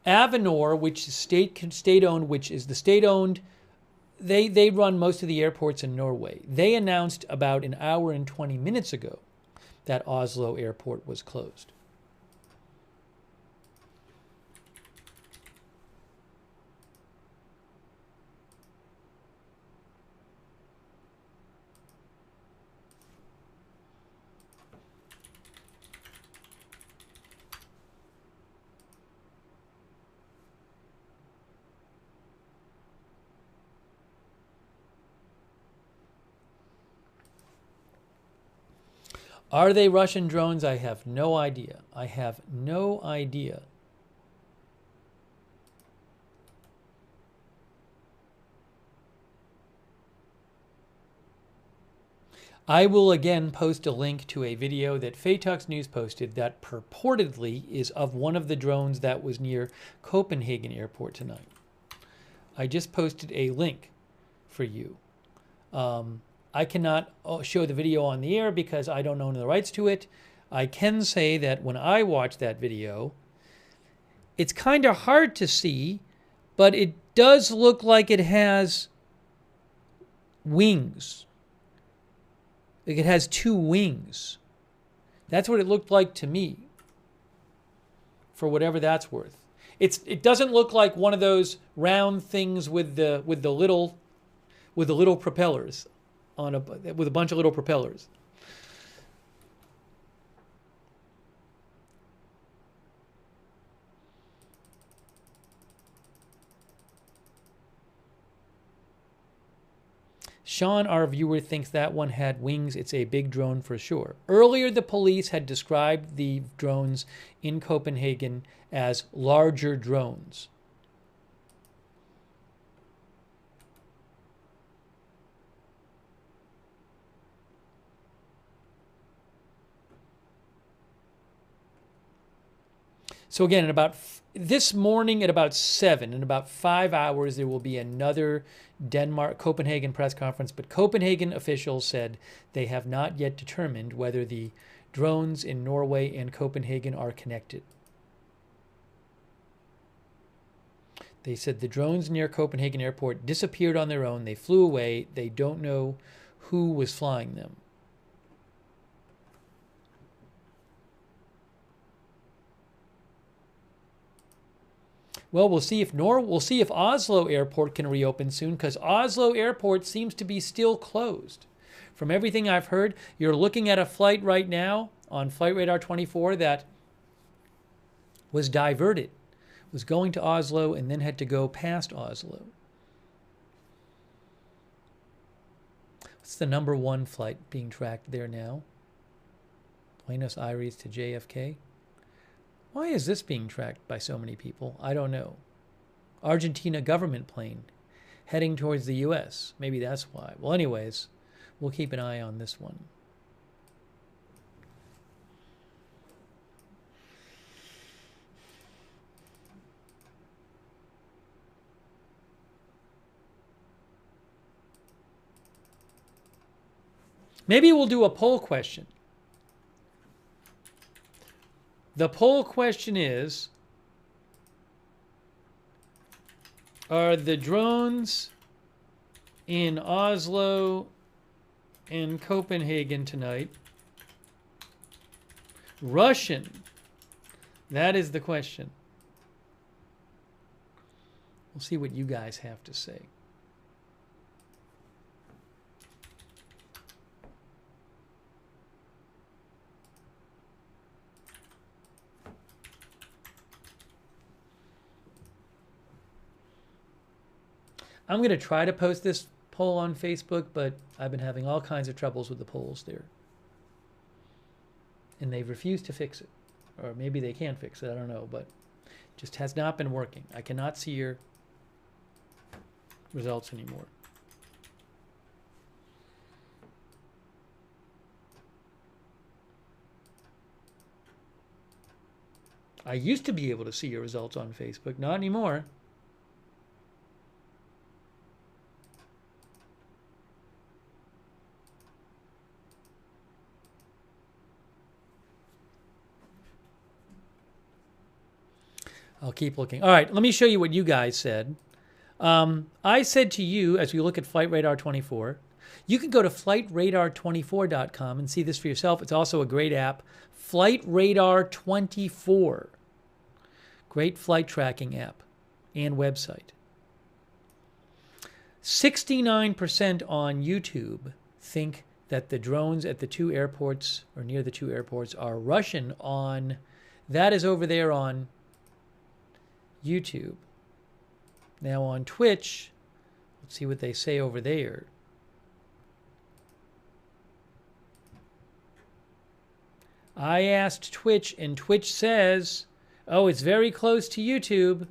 Avinor, which is state-owned, which is the state-owned, they run most of the airports in Norway. They announced about an hour and 20 minutes ago that Oslo Airport was closed. Are they Russian drones? I have no idea. I have no idea. I will again post a link to a video that Faytux News posted that purportedly is of one of the drones that was near Copenhagen Airport tonight. I just posted a link for you. I cannot show the video on the air because I don't own the rights to it. I can say that when I watched that video, it's kind of hard to see, but it does look like it has wings. Like it has 2 wings. That's what it looked like to me, for whatever that's worth. It doesn't look like one of those round things with the little propellers with a bunch of little propellers. Sean, our viewer, thinks that one had wings. It's a big drone for sure. Earlier, the police had described the drones in Copenhagen as larger drones. So again, this morning at about 7, in about 5 hours, there will be another Copenhagen press conference. But Copenhagen officials said they have not yet determined whether the drones in Norway and Copenhagen are connected. They said the drones near Copenhagen Airport disappeared on their own. They flew away. They don't know who was flying them. Well, we'll see if Oslo Airport can reopen soon, because Oslo Airport seems to be still closed. From everything I've heard, you're looking at a flight right now on Flight Radar 24 that was diverted, was going to Oslo and then had to go past Oslo. What's the number 1 flight being tracked there now? Buenos Aires to JFK. Why is this being tracked by so many people? I don't know. Argentina government plane heading towards the U.S. Maybe that's why. Well, anyways, we'll keep an eye on this one. Maybe we'll do a poll question. The poll question is, are the drones in Oslo and Copenhagen tonight Russian? That is the question. We'll see what you guys have to say. I'm going to try to post this poll on Facebook, but I've been having all kinds of troubles with the polls there. And they've refused to fix it. Or maybe they can fix it, I don't know, but it just has not been working. I cannot see your results anymore. I used to be able to see your results on Facebook, not anymore. I'll keep looking. All right, let me show you what you guys said. I said to you, as we look at Flight Radar 24, you can go to flightradar24.com and see this for yourself. It's also a great app, Flight Radar 24. Great flight tracking app and website. 69% on YouTube think that the drones at the two airports, or near the two airports, are Russian on, that is over there on YouTube. Now on Twitch, let's see what they say over there. I asked Twitch, and Twitch says, oh, it's very close to YouTube.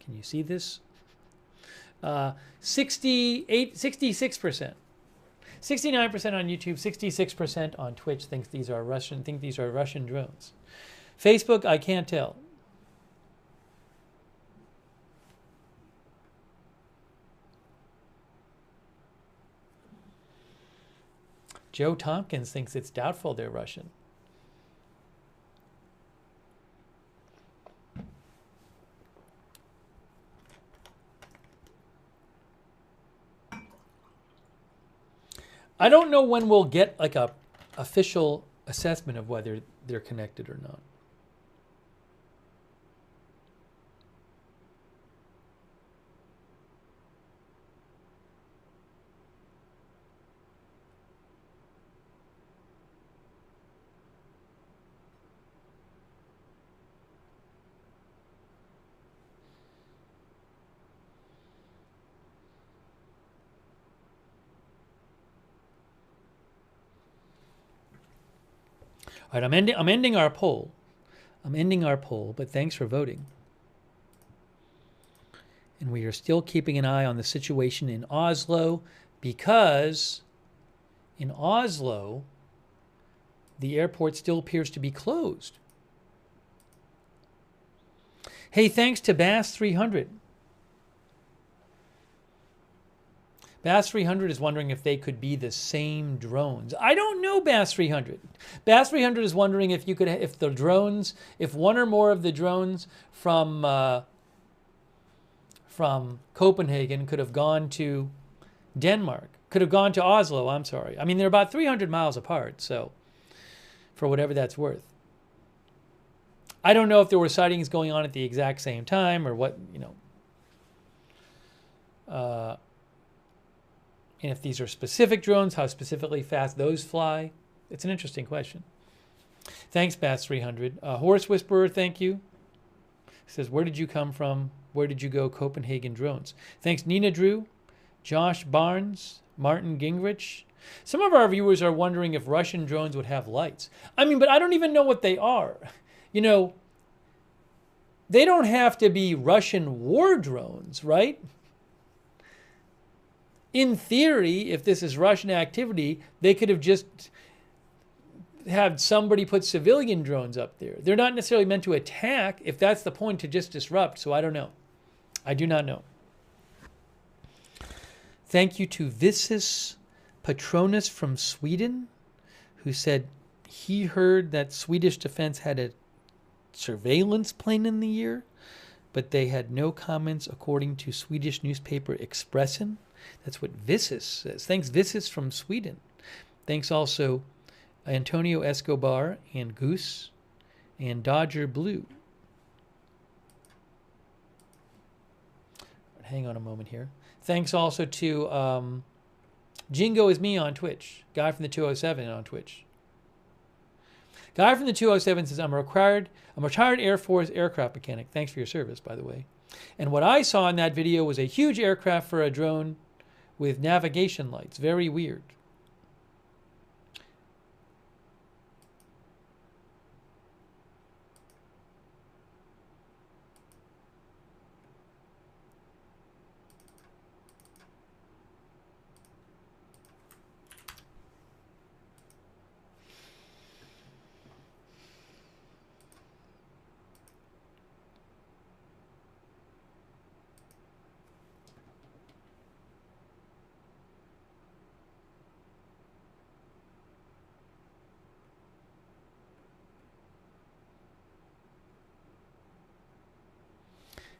Can you see this? 66%. 69% on YouTube, 66% on Twitch think these are Russian drones. Facebook, I can't tell. Joe Tompkins thinks it's doubtful they're Russian. I don't know when we'll get like a official assessment of whether they're connected or not. All right, I'm ending our poll. But thanks for voting. And we are still keeping an eye on the situation in Oslo, because in Oslo, the airport still appears to be closed. Hey, thanks to Bass 300. Bass 300 is wondering if they could be the same drones. I don't know, Bass 300. Bass 300 is wondering if you could, if one or more of the drones from Copenhagen could have gone to Denmark, could have gone to Oslo. I'm sorry. I mean, they're about 300 miles apart, so for whatever that's worth. I don't know if there were sightings going on at the exact same time or what, and if these are specific drones, how specifically fast those fly. It's an interesting question. Thanks, Bass 300. Horse Whisperer, thank you. Says, where did you come from? Where did you go? Copenhagen drones. Thanks, Nina Drew, Josh Barnes, Martin Gingrich. Some of our viewers are wondering if Russian drones would have lights. I mean, but I don't even know what they are. They don't have to be Russian war drones, right? In theory, if this is Russian activity, they could have just had somebody put civilian drones up there. They're not necessarily meant to attack, if that's the point, to just disrupt. So I don't know. I do not know. Thank you to Visis Patronus from Sweden, who said he heard that Swedish defense had a surveillance plane in the air, but they had no comments according to Swedish newspaper Expressen. That's what Visis says. Thanks, Visis from Sweden. Thanks also Antonio Escobar and Goose and Dodger Blue. Hang on a moment here. Thanks also to Jingo is me on Twitch. Guy from the 207 on Twitch. Guy from the 207 says, I'm a retired Air Force aircraft mechanic. Thanks for your service, by the way. And what I saw in that video was a huge aircraft for a drone with navigation lights. Very weird.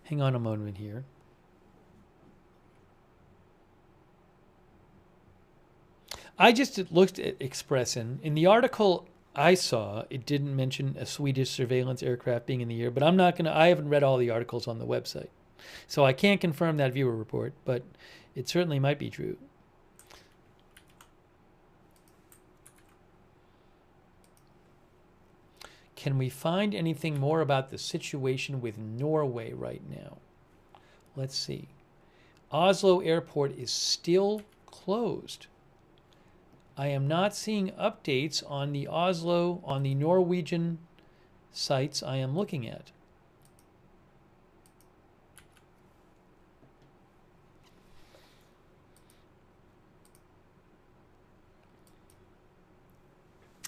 Hang on a moment here. I just looked at Expressen. In the article I saw, it didn't mention a Swedish surveillance aircraft being in the air, but I haven't read all the articles on the website. So I can't confirm that viewer report, but it certainly might be true. Can we find anything more about the situation with Norway right now? Let's see. Oslo Airport is still closed. I am not seeing updates on the Norwegian sites I am looking at.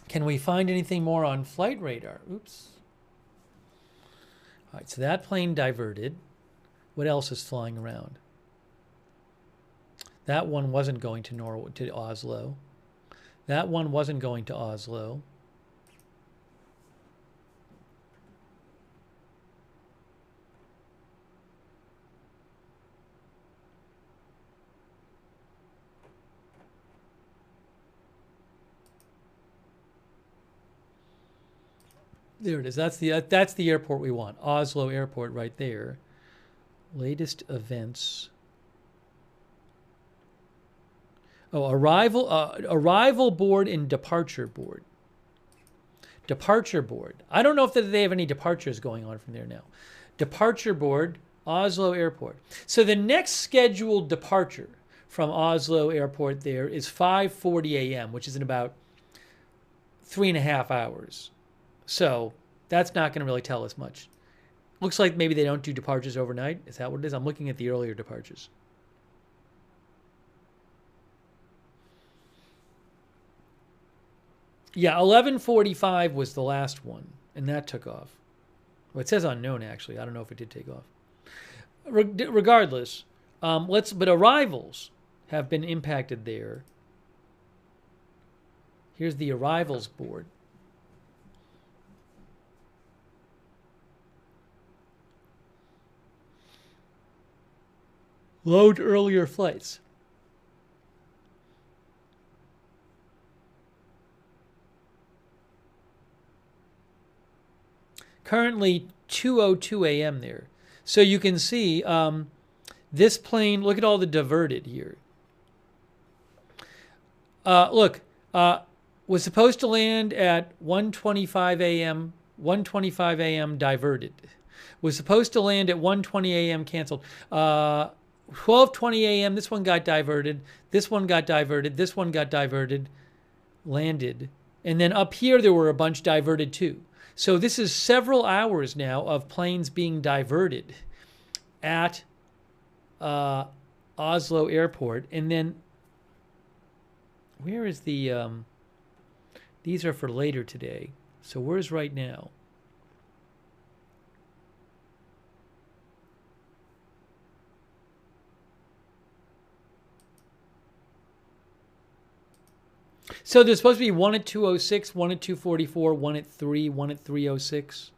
Can we find anything more on flight radar? Oops. All right, so that plane diverted. What else is flying around? That one wasn't going to Oslo. That one wasn't going to Oslo. There it is. That's the airport we want. Oslo Airport right there. Latest events. Oh, arrival board and departure board. Departure board. I don't know if they have any departures going on from there now. Departure board, Oslo Airport. So the next scheduled departure from Oslo Airport there is 5:40 a.m., which is in about 3.5 hours. So that's not going to really tell us much. Looks like maybe they don't do departures overnight. Is that what it is? I'm looking at the earlier departures. Yeah, 11:45 was the last one, and that took off. Well, it says unknown, actually. I don't know if it did take off. Regardless, but arrivals have been impacted there. Here's the arrivals board. Load earlier flights. Currently 2:02 a.m. there. So you can see this plane, look at all the diverted here. Was supposed to land at 1:25 a.m., 1:25 a.m. diverted. Was supposed to land at 1:20 a.m. canceled. 12:20 a.m. This one got diverted. This one got diverted. This one got diverted. Landed. And then up here there were a bunch diverted too. So this is several hours now of planes being diverted at Oslo Airport. And then where is the... these are for later today. So where's right now? So there's supposed to be one at 2:06, one at 2:44, one at 3, one at 3:06.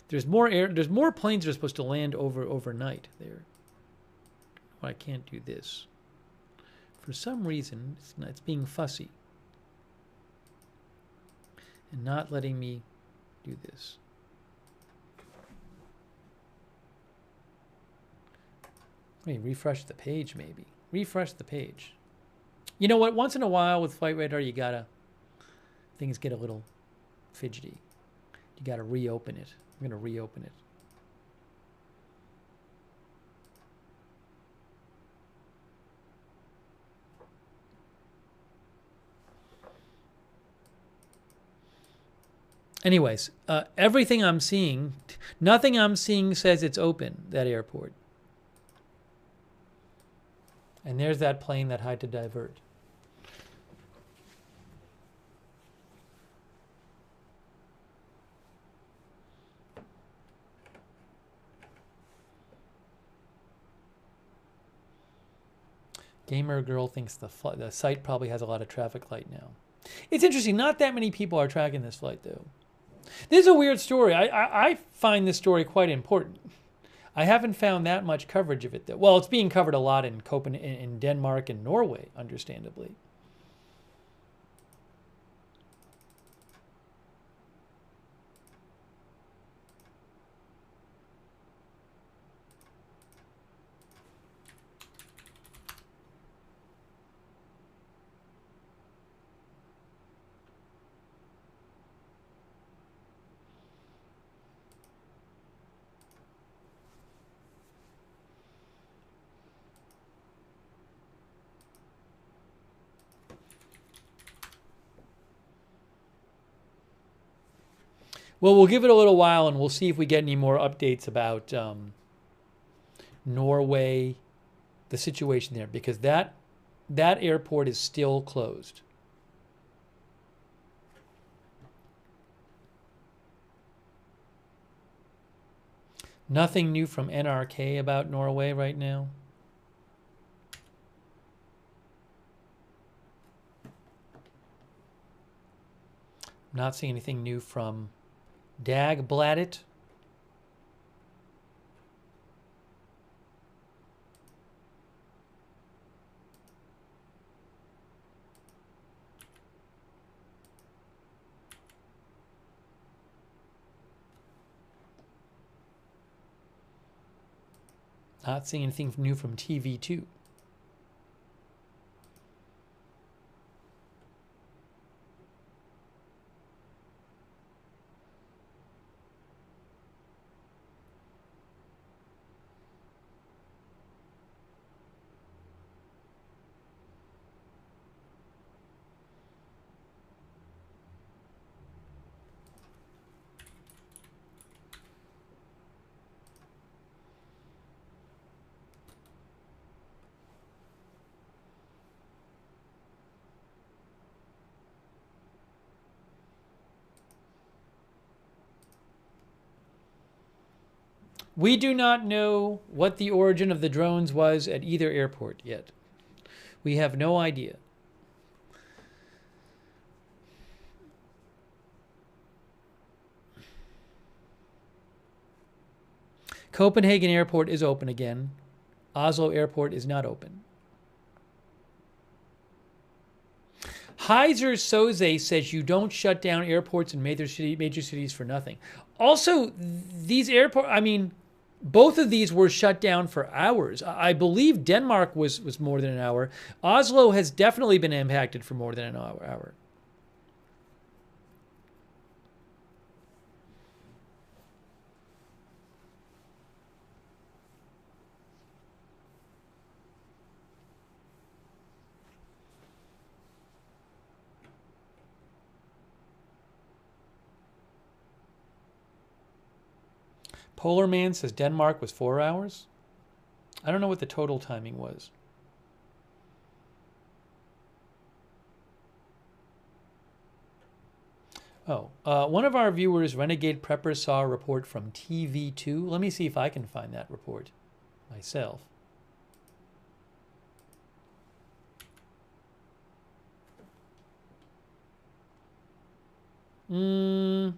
There's more planes that are supposed to land overnight there. Well, I can't do this. For some reason, it's being fussy and not letting me do this. Let me refresh the page, maybe. Refresh the page. You know what? Once in a while with Flight Radar, things get a little fidgety. You got to reopen it. I'm going to reopen it. Anyways, everything I'm seeing, nothing I'm seeing says it's open, that airport. And there's that plane that had to divert. Gamer Girl thinks the site probably has a lot of traffic light now. It's interesting. Not that many people are tracking this flight, though. This is a weird story. I find this story quite important. I haven't found that much coverage of it, though. Well, it's being covered a lot in Copenhagen, in Denmark and Norway, understandably. Well, we'll give it a little while and we'll see if we get any more updates about Norway, the situation there, because that airport is still closed. Nothing new from NRK about Norway right now. Not seeing anything new from Dagbladet. Not seeing anything new from TV2. We do not know what the origin of the drones was at either airport yet. We have no idea. Copenhagen Airport is open again. Oslo Airport is not open. Heiser Soze says you don't shut down airports in major cities for nothing. Also, these airports, I mean, both of these were shut down for hours. I believe Denmark was more than an hour. Oslo has definitely been impacted for more than an hour. Polar Man says Denmark was 4 hours. I don't know what the total timing was. Oh, one of our viewers, Renegade Prepper, saw a report from TV2. Let me see if I can find that report myself. Mm,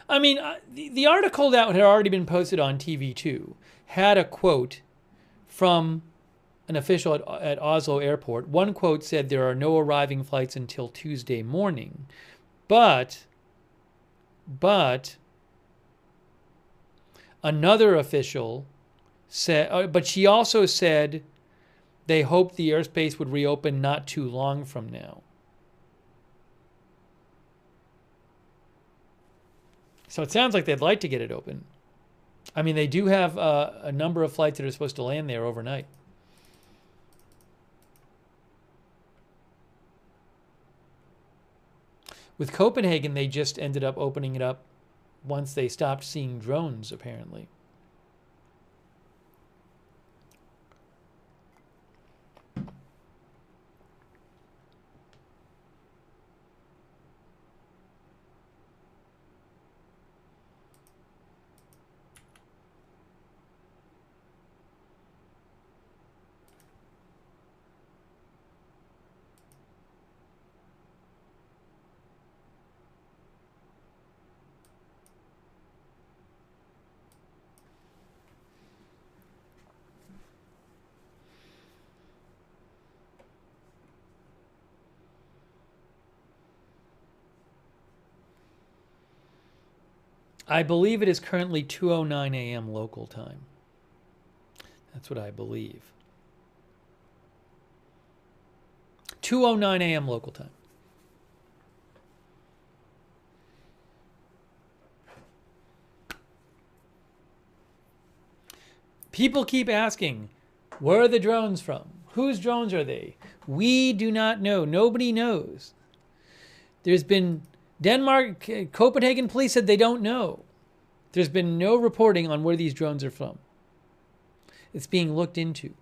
I mean, the article that had already been posted on TV2 had a quote from an official at Oslo Airport. One quote said there are no arriving flights until Tuesday morning, but another official said, but she also said they hoped the airspace would reopen not too long from now. So it sounds like they'd like to get it open. I mean, they do have a number of flights that are supposed to land there overnight. With Copenhagen, they just ended up opening it up once they stopped seeing drones, apparently. I believe it is currently 2:09 a.m. local time. That's what I believe. 2:09 a.m. local time. People keep asking, where are the drones from? Whose drones are they? We do not know. Nobody knows. There's been Denmark, Copenhagen police said they don't know. There's been no reporting on where these drones are from. It's being looked into.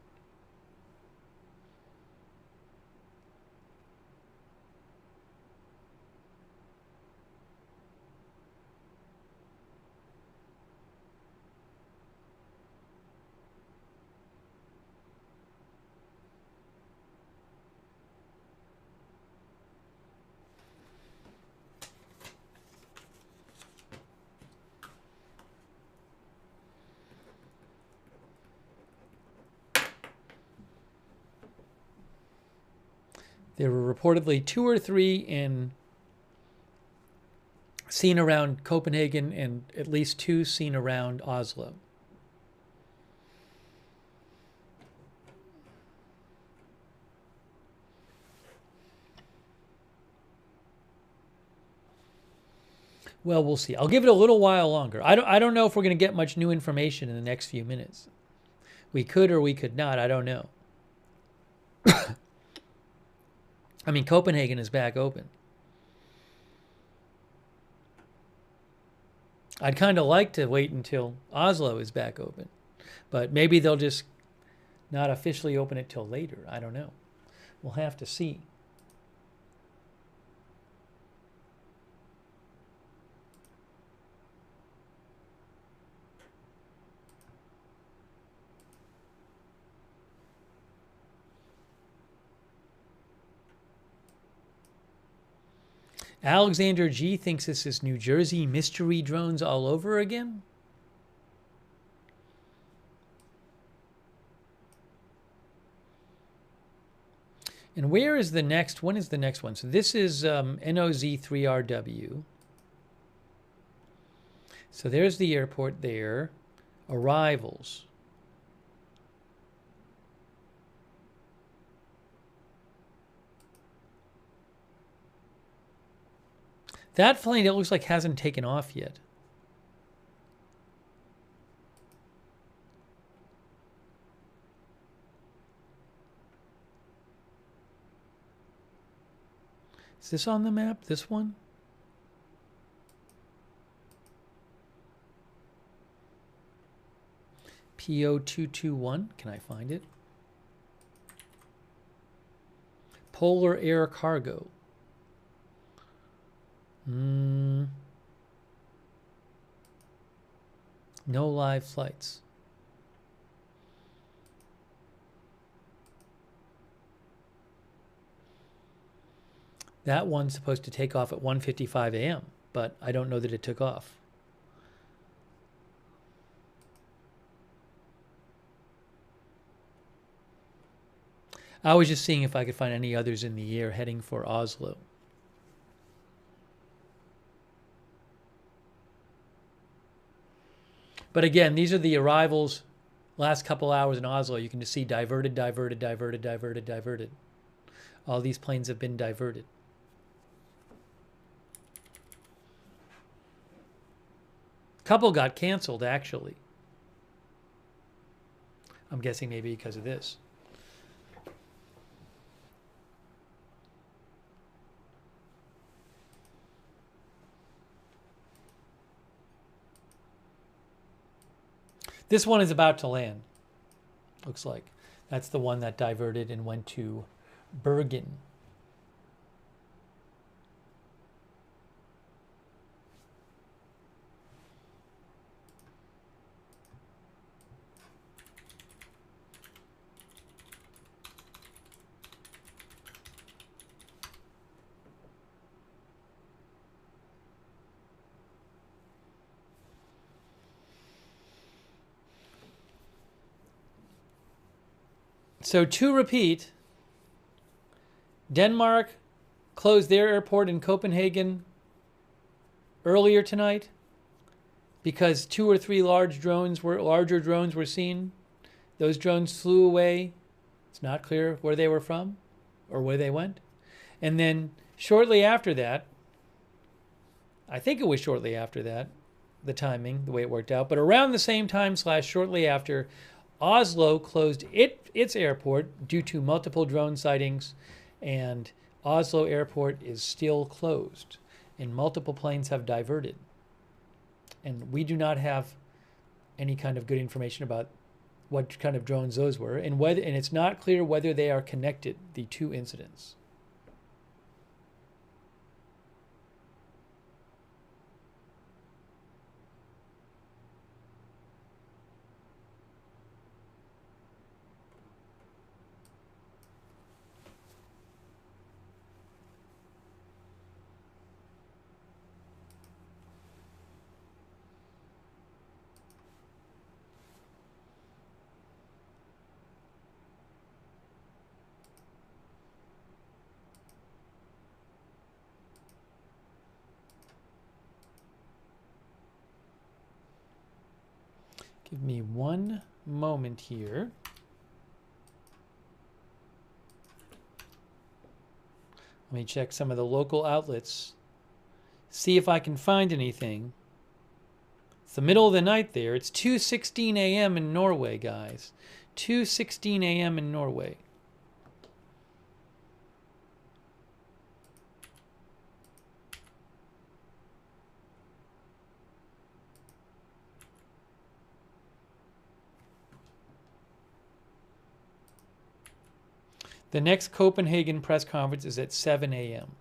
There were reportedly 2 or 3 seen around Copenhagen and at least 2 seen around Oslo. Well, we'll see. I'll give it a little while longer. I don't know if we're going to get much new information in the next few minutes. We could or we could not. I don't know. I mean, Copenhagen is back open. I'd kind of like to wait until Oslo is back open. But maybe they'll just not officially open it till later. I don't know. We'll have to see. Alexander G thinks this is New Jersey mystery drones all over again. And where is the next? When is the next one? So this is NOZ3RW. So there's the airport there. Arrivals. That plane, it looks like, hasn't taken off yet. Is this on the map, this one? PO221, can I find it? Polar Air Cargo. No live flights. That one's supposed to take off at 1:55 a.m., but I don't know that it took off. I was just seeing if I could find any others in the air heading for Oslo. But again, these are the arrivals last couple hours in Oslo. You can just see diverted, diverted, diverted, diverted, diverted. All these planes have been diverted. Couple got canceled, actually. I'm guessing maybe because of this. This one is about to land, looks like. That's the one that diverted and went to Bergen. So to repeat, Denmark closed their airport in Copenhagen earlier tonight because 2 or 3 larger drones were seen. Those drones flew away. It's not clear where they were from or where they went. And then shortly after that, I think it was shortly after that, the timing, the way it worked out, but around the same time / shortly after, Oslo closed its airport due to multiple drone sightings, and Oslo Airport is still closed, and multiple planes have diverted. And we do not have any kind of good information about what kind of drones those were, and it's not clear whether they are connected, the two incidents. Give me one moment here. Let me check some of the local outlets, see if I can find anything. It's the middle of the night there. It's 2:16 a.m. in Norway, guys. 2:16 a.m. in Norway. The next Copenhagen press conference is at 7 a.m.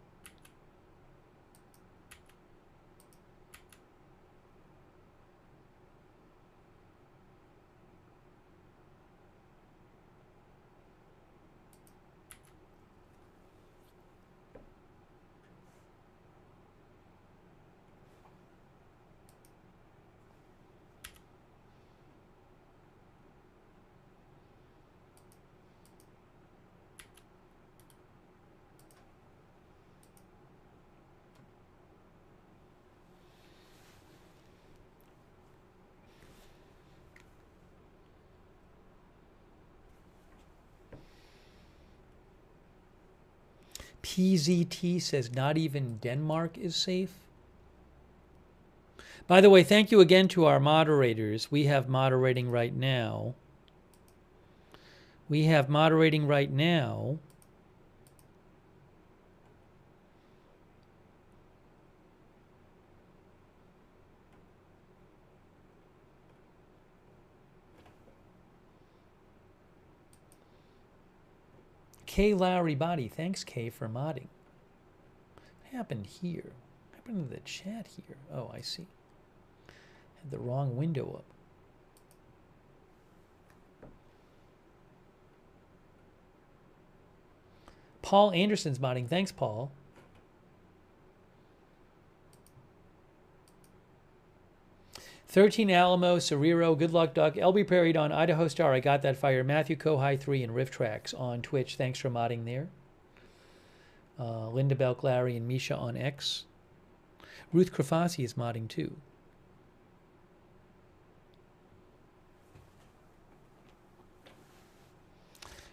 PZT says not even Denmark is safe. By the way, thank you again to our moderators. We have moderating right now. K. Lowry Body, thanks K for modding. What happened here? What happened to the chat here? Oh, I see. Had the wrong window up. Paul Anderson's modding, thanks Paul. 13 Alamo, Cerrero, Good Luck Duck, LB Prairie Dawn, Idaho Star, I Got That Fire, Matthew Kohai 3, and Riff Tracks on Twitch. Thanks for modding there. Linda Belk, Larry, and Misha on X. Ruth Krafasi is modding too.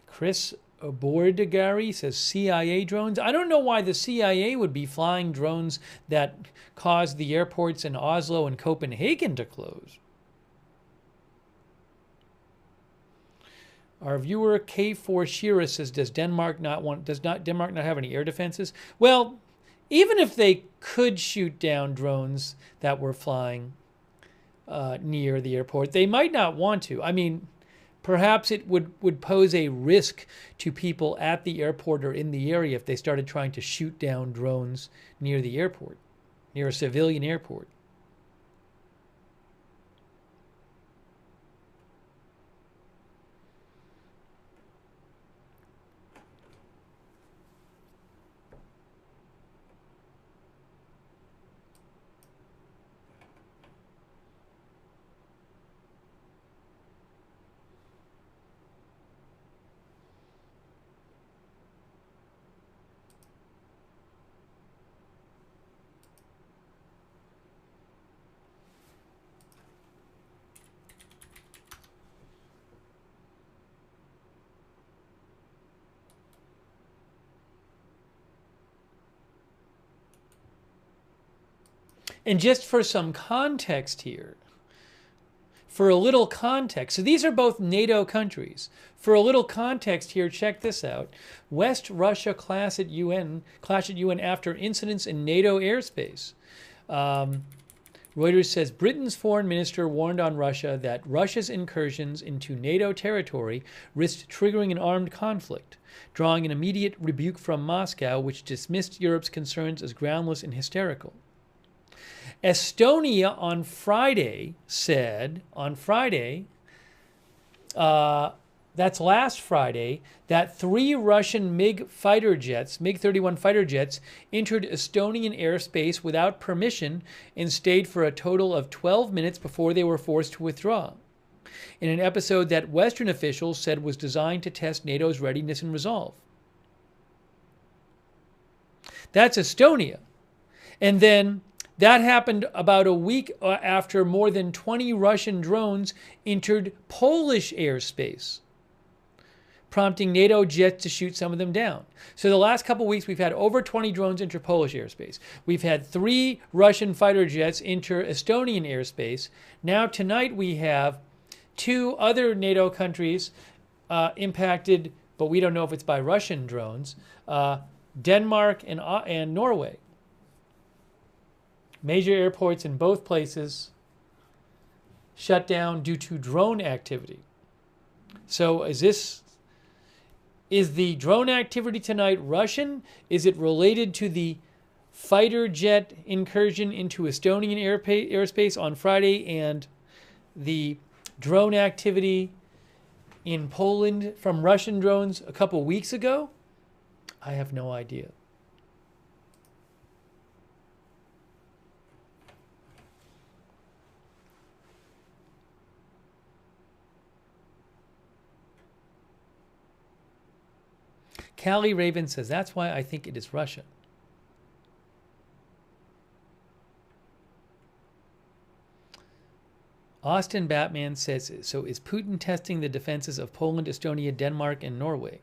Chris Bordegari says CIA drones. I don't know why the CIA would be flying drones that caused the airports in Oslo and Copenhagen to close. Our viewer K4 Shira says, does Denmark not have any air defenses? Well, even if they could shoot down drones that were flying near the airport, they might not want to. I mean, perhaps it would pose a risk to people at the airport or in the area if they started trying to shoot down drones near the airport, near a civilian airport. And just for some context here, for a little context, so these are both NATO countries. For a little context here, check this out. West Russia clash at UN after incidents in NATO airspace. Reuters says Britain's foreign minister warned on Russia that Russia's incursions into NATO territory risked triggering an armed conflict, drawing an immediate rebuke from Moscow, which dismissed Europe's concerns as groundless and hysterical. Estonia on Friday said, that's last Friday, that 3 Russian MiG-31 fighter jets entered Estonian airspace without permission and stayed for a total of 12 minutes before they were forced to withdraw, in an episode that Western officials said was designed to test NATO's readiness and resolve. That's Estonia. And then that happened about a week after more than 20 Russian drones entered Polish airspace, prompting NATO jets to shoot some of them down. So the last couple of weeks, we've had over 20 drones enter Polish airspace. We've had 3 Russian fighter jets enter Estonian airspace. Now tonight we have 2 other NATO countries impacted, but we don't know if it's by Russian drones, Denmark and Norway. Major airports in both places shut down due to drone activity. So is the drone activity tonight Russian? Is it related to the fighter jet incursion into Estonian airspace on Friday and the drone activity in Poland from Russian drones a couple weeks ago? I have no idea. Callie Raven says, that's why I think it is Russia. Austin Batman says, so is Putin testing the defenses of Poland, Estonia, Denmark, and Norway?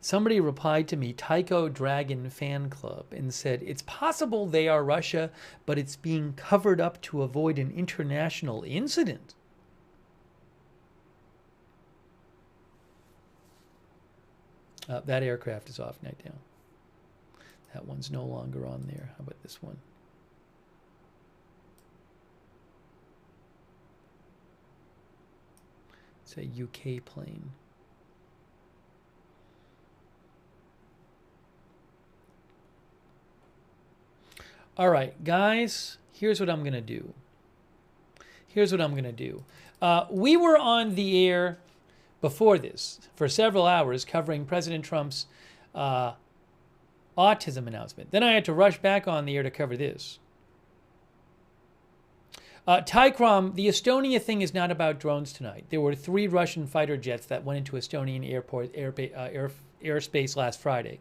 somebody replied to me, Tycho Dragon Fan Club, and said, it's possible they are Russia, but it's being covered up to avoid an international incident. That aircraft is off night down. That one's no longer on there. How about this one? It's a UK plane. All right, guys, here's what I'm going to do. We were on the air before this for several hours covering President Trump's autism announcement. Then I had to rush back on the air to cover this. Tykrom, the Estonia thing is not about drones tonight. There were 3 Russian fighter jets that went into Estonian airspace last Friday.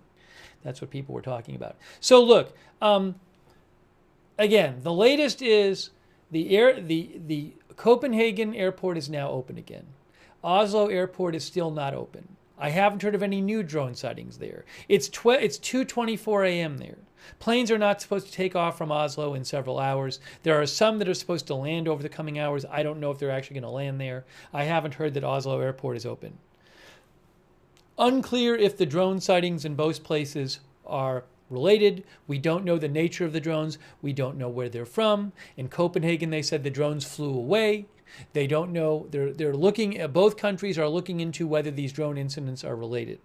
That's what people were talking about. So look, again, the latest is the Copenhagen Airport is now open again. Oslo Airport is still not open. I haven't heard of any new drone sightings there. It's 2:24 a.m. there. Planes are not supposed to take off from Oslo in several hours. There are some that are supposed to land over the coming hours. I don't know if they're actually going to land there. I haven't heard that Oslo Airport is open. Unclear if the drone sightings in both places are related. We don't know the nature of the drones. We don't know where they're from. In Copenhagen, they said the drones flew away. They don't know. They're looking. Both countries are looking into whether these drone incidents are related.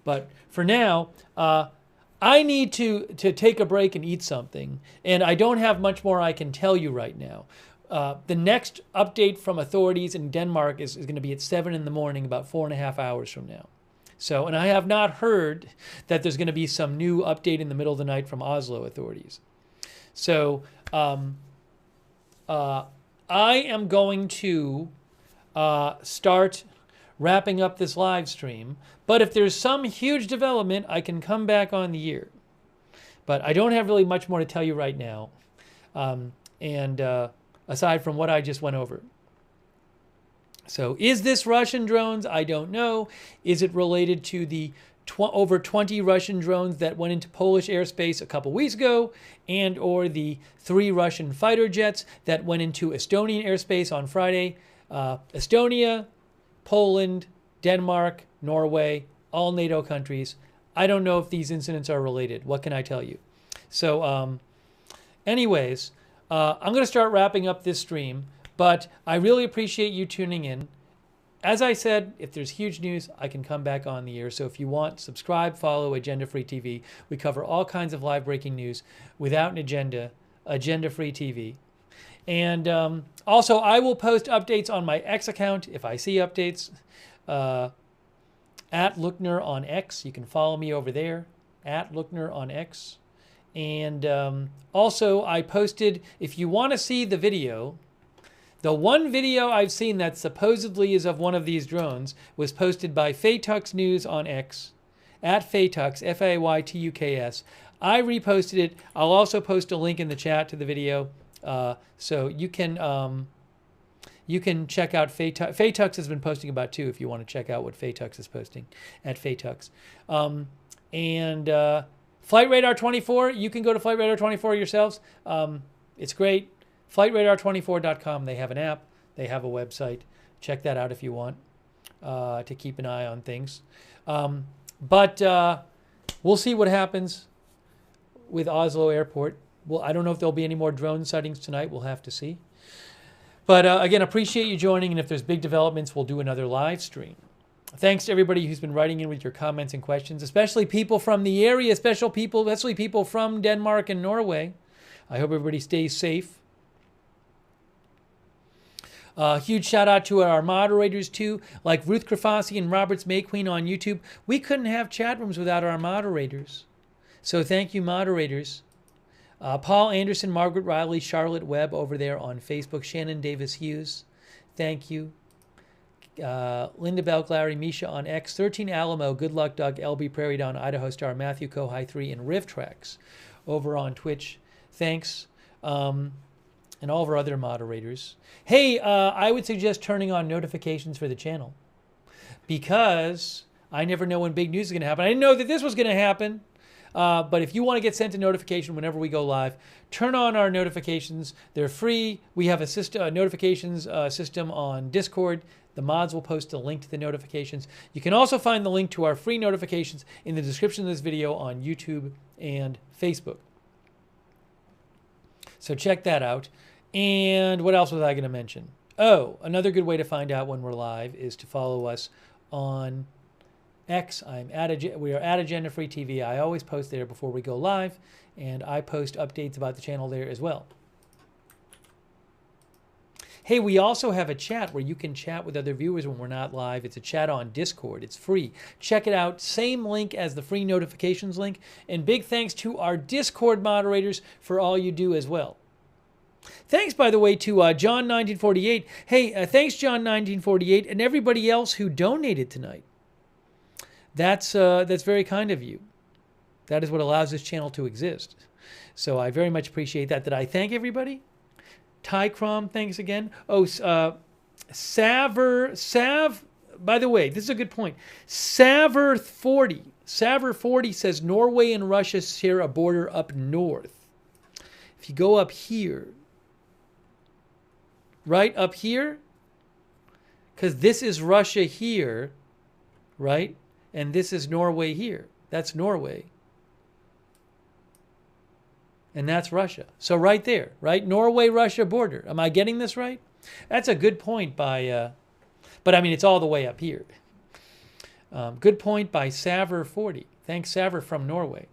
But for now, I need to take a break and eat something, and I don't have much more I can tell you right now. The next update from authorities in Denmark is going to be at 7 in the morning, about 4.5 hours from now. So, and I have not heard that there's going to be some new update in the middle of the night from Oslo authorities. So, I am going to start wrapping up this live stream. But if there's some huge development, I can come back on the air. But I don't have really much more to tell you right now. Aside from what I just went over. So is this Russian drones? I don't know. Is it related to the over 20 Russian drones that went into Polish airspace a couple weeks ago, and or the 3 Russian fighter jets that went into Estonian airspace on Friday? Estonia, Poland, Denmark, Norway, all NATO countries. I don't know if these incidents are related. What can I tell you? So anyways, I'm going to start wrapping up this stream, but I really appreciate you tuning in. As I said, if there's huge news, I can come back on the air. So if you want, subscribe, follow Agenda Free TV. We cover all kinds of live breaking news without an agenda, Agenda Free TV. And also, I will post updates on my X account if I see updates. At Lookner on X. You can follow me over there, at Lookner on X. And also, I posted, if you want to see the video, the one video I've seen that supposedly is of one of these drones was posted by Faytux News on X, at Faytux, F-A-Y-T-U-K-S. I reposted it. I'll also post a link in the chat to the video, so you can check out Faytux. Faytux has been posting about too, if you want to check out what Faytux is posting at Faytux. Flight Radar 24, you can go to Flight Radar 24 yourselves. It's great. FlightRadar24.com. They have an app. They have a website. Check that out if you want to keep an eye on things. But we'll see what happens with Oslo Airport. Well, I don't know if there'll be any more drone sightings tonight. We'll have to see. But again, appreciate you joining. And if there's big developments, we'll do another live stream. Thanks to everybody who's been writing in with your comments and questions, especially people from the area, especially people from Denmark and Norway. I hope everybody stays safe. Huge shout out to our moderators too, like Ruth Krafasi and Roberts Mayqueen on YouTube. We couldn't have chat rooms without our moderators. So thank you, moderators. Paul Anderson, Margaret Riley, Charlotte Webb over there on Facebook. Shannon Davis Hughes, thank you. Linda Belglary, Misha on X. 13 Alamo, Good Luck Doug, LB Prairie Down, Idaho Star, Matthew Kohai 3, and Riff Tracks over on Twitch. Thanks. And all of our other moderators. Hey, I would suggest turning on notifications for the channel, because I never know when big news is going to happen. I didn't know that this was going to happen. But if you want to get sent a notification whenever we go live, turn on our notifications. They're free. We have a notifications system on Discord. The mods will post a link to the notifications. You can also find the link to our free notifications in the description of this video on YouTube and Facebook. So check that out. And what else was I going to mention? Oh, another good way to find out when we're live is to follow us on X. We are at Agenda Free TV. I always post there before we go live, and I post updates about the channel there as well. Hey, we also have a chat where you can chat with other viewers when we're not live. It's a chat on Discord. It's free. Check it out. Same link as the free notifications link. And big thanks to our Discord moderators for all you do as well. Thanks, by the way, to John1948. Hey, thanks, John1948, and everybody else who donated tonight. That's very kind of you. That is what allows this channel to exist. So I very much appreciate that. Did I thank everybody? Ty Crom, thanks again. Oh, Sav, by the way, this is a good point. Saver40 says Norway and Russia share a border up north. If you go up here, right up here, because this is Russia here, right? And this is Norway here. That's Norway. And that's Russia. So right there, right? Norway-Russia border. Am I getting this right? That's a good point by, but I mean, it's all the way up here. Good point by Saver40. Thanks, Saver from Norway.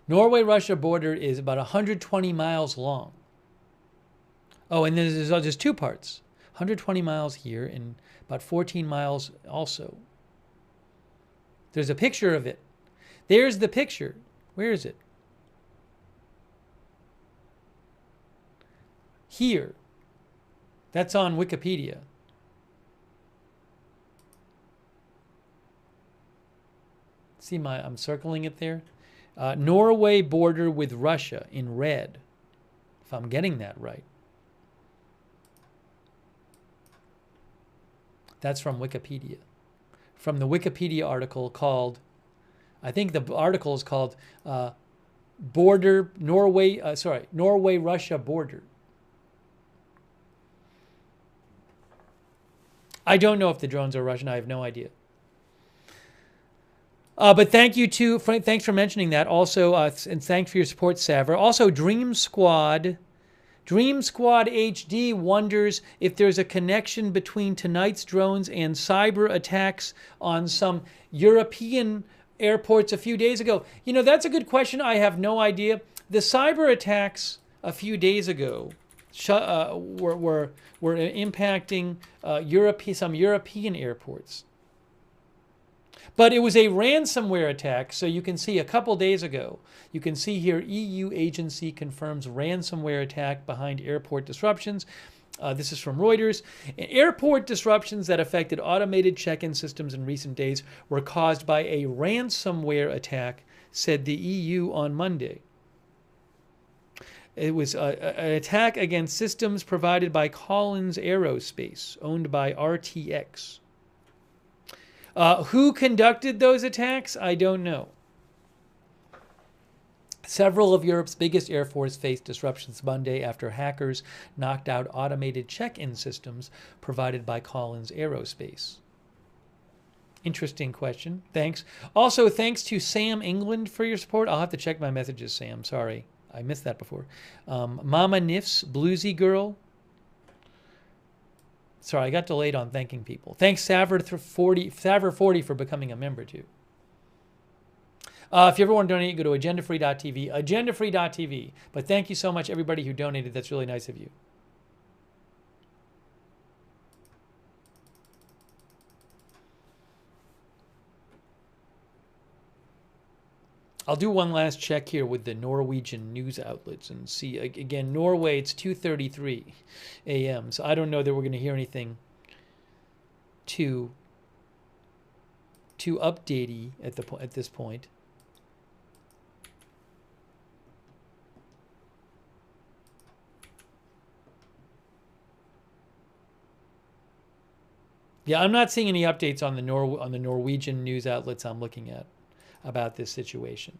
Norway-Russia border is about 120 miles long. Oh, and there's just two parts. 120 miles here and about 14 miles also. There's a picture of it. There's the picture. Where is it? Here. That's on Wikipedia. See, I'm circling it there. Norway border with Russia in red, if I'm getting that right. That's from Wikipedia. From the Wikipedia article called, I think the article is called Norway-Russia border. I don't know if the drones are Russian. I have no idea. But thank you thanks for mentioning that. Also, and thanks for your support, Saver. Also, Dream Squad HD wonders if there's a connection between tonight's drones and cyber attacks on some European airports a few days ago. You know, that's a good question. I have no idea. The cyber attacks a few days ago were impacting some European airports. But it was a ransomware attack, so you can see a couple days ago, you can see here EU agency confirms ransomware attack behind airport disruptions. This is from Reuters. Airport disruptions that affected automated check-in systems in recent days were caused by a ransomware attack, said the EU on Monday. It was an attack against systems provided by Collins Aerospace, owned by RTX. Who conducted those attacks? I don't know. Several of Europe's biggest airports faced disruptions Monday after hackers knocked out automated check-in systems provided by Collins Aerospace. Interesting question. Thanks. Also, thanks to Sam England for your support. I'll have to check my messages, Sam. Sorry. I missed that before. Mama Nifs, Bluesy Girl. Sorry, I got delayed on thanking people. Thanks, Saver40 for becoming a member, too. If you ever want to donate, go to agendafree.tv, agendafree.tv. But thank you so much, everybody who donated. That's really nice of you. I'll do one last check here with the Norwegian news outlets and see. Again, Norway, it's 2:33 a.m., so I don't know that we're going to hear anything too updatey at this point. Yeah, I'm not seeing any updates on the Norwegian news outlets I'm looking at about this situation.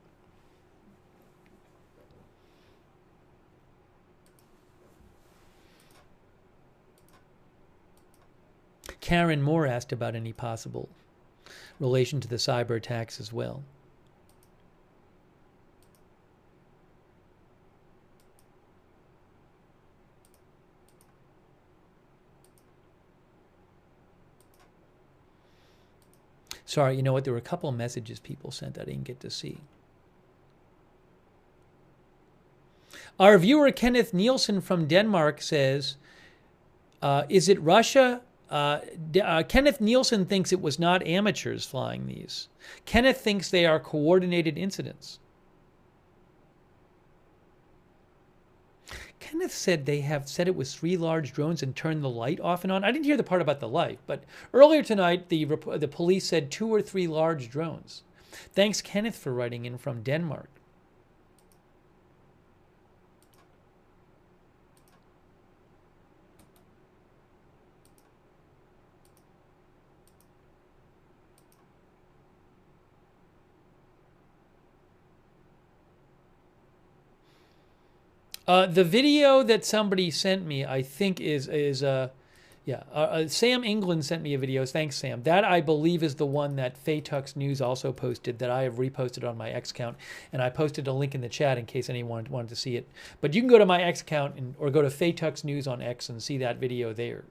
Karen Moore asked about any possible relation to the cyber attacks as well. Sorry, you know what? There were a couple of messages people sent I didn't get to see. Our viewer Kenneth Nielsen from Denmark says, is it Russia? Kenneth Nielsen thinks it was not amateurs flying these. Kenneth thinks they are coordinated incidents. Kenneth said they have said it was 3 large drones and turned the light off and on. I didn't hear the part about the light, but earlier tonight the police said 2 or 3 large drones. Thanks, Kenneth, for writing in from Denmark. The video that somebody sent me, I think Sam England sent me a video. Thanks, Sam. That, I believe, is the one that Faytux News also posted that I have reposted on my X account. And I posted a link in the chat in case anyone wanted to see it. But you can go to my X account or go to Faytux News on X and see that video there,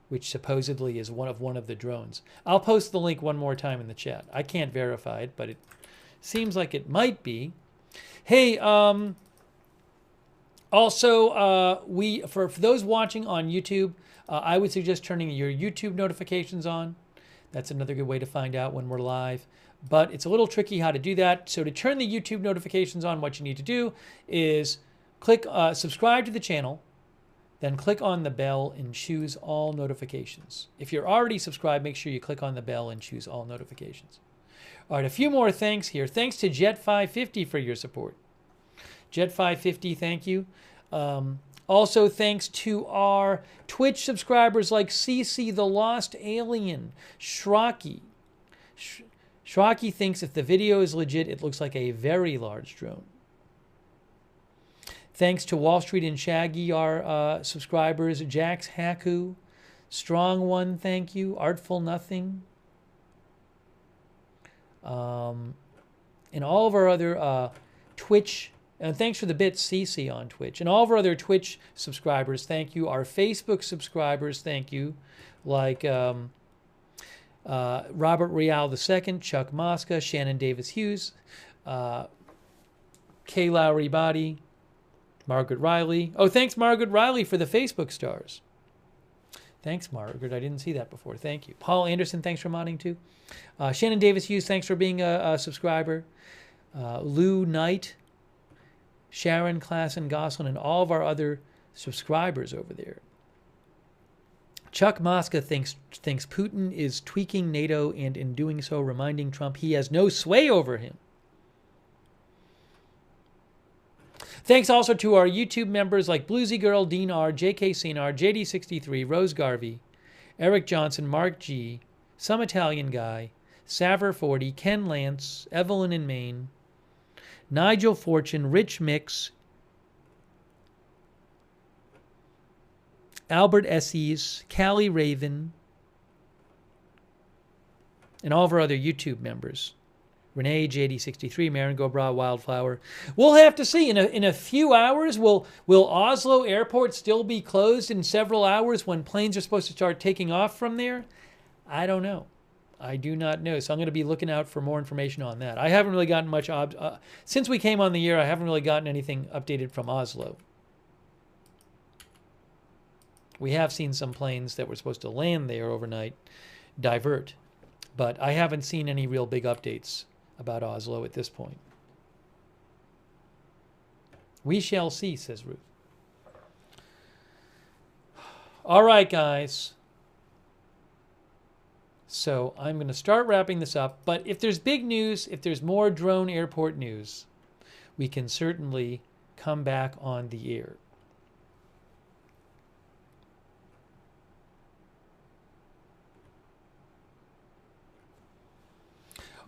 which supposedly is one of the drones. I'll post the link one more time in the chat. I can't verify it, but it seems like it might be. Hey, also, for those watching on YouTube, I would suggest turning your YouTube notifications on. That's another good way to find out when we're live. But it's a little tricky how to do that. So to turn the YouTube notifications on, what you need to do is click subscribe to the channel, then click on the bell and choose all notifications. If you're already subscribed, make sure you click on the bell and choose all notifications. All right, a few more thanks here. Thanks to Jet550 for your support. Jet550, thank you. Also, thanks to our Twitch subscribers like CC the Lost Alien, Shrocky. Shrocky thinks if the video is legit, it looks like a very large drone. Thanks to Wall Street and Shaggy, our subscribers, Jax Haku, Strong One, thank you, Artful Nothing, and all of our other Twitch. And thanks for the bits, CC, on Twitch. And all of our other Twitch subscribers, thank you. Our Facebook subscribers, thank you. Like Robert Real II, Chuck Mosca, Shannon Davis Hughes, Kay Lowry Body, Margaret Riley. Oh, thanks, Margaret Riley, for the Facebook stars. Thanks, Margaret. I didn't see that before. Thank you. Paul Anderson, thanks for modding too. Shannon Davis Hughes, thanks for being a subscriber. Lou Knight, Sharon, Klassen, Goslin, and all of our other subscribers over there. Chuck Mosca thinks Putin is tweaking NATO and in doing so reminding Trump he has no sway over him. Thanks also to our YouTube members like Bluesy Girl, Dean R, JK Cinar, JD63, Rose Garvey, Eric Johnson, Mark G, Some Italian Guy, Saver 40, Ken Lance, Evelyn in Maine, Nigel Fortune, Rich Mix, Albert Esses, Callie Raven, and all of our other YouTube members. Renee, JD63, Marin Gobra, Wildflower. We'll have to see. In a few hours, will Oslo Airport still be closed in several hours when planes are supposed to start taking off from there? I don't know. I do not know. So I'm going to be looking out for more information on that. I haven't really gotten much... since we came on the air, I haven't really gotten anything updated from Oslo. We have seen some planes that were supposed to land there overnight divert. But I haven't seen any real big updates about Oslo at this point. We shall see, says Ruth. All right, guys. So I'm going to start wrapping this up. But if there's big news, if there's more drone airport news, we can certainly come back on the air.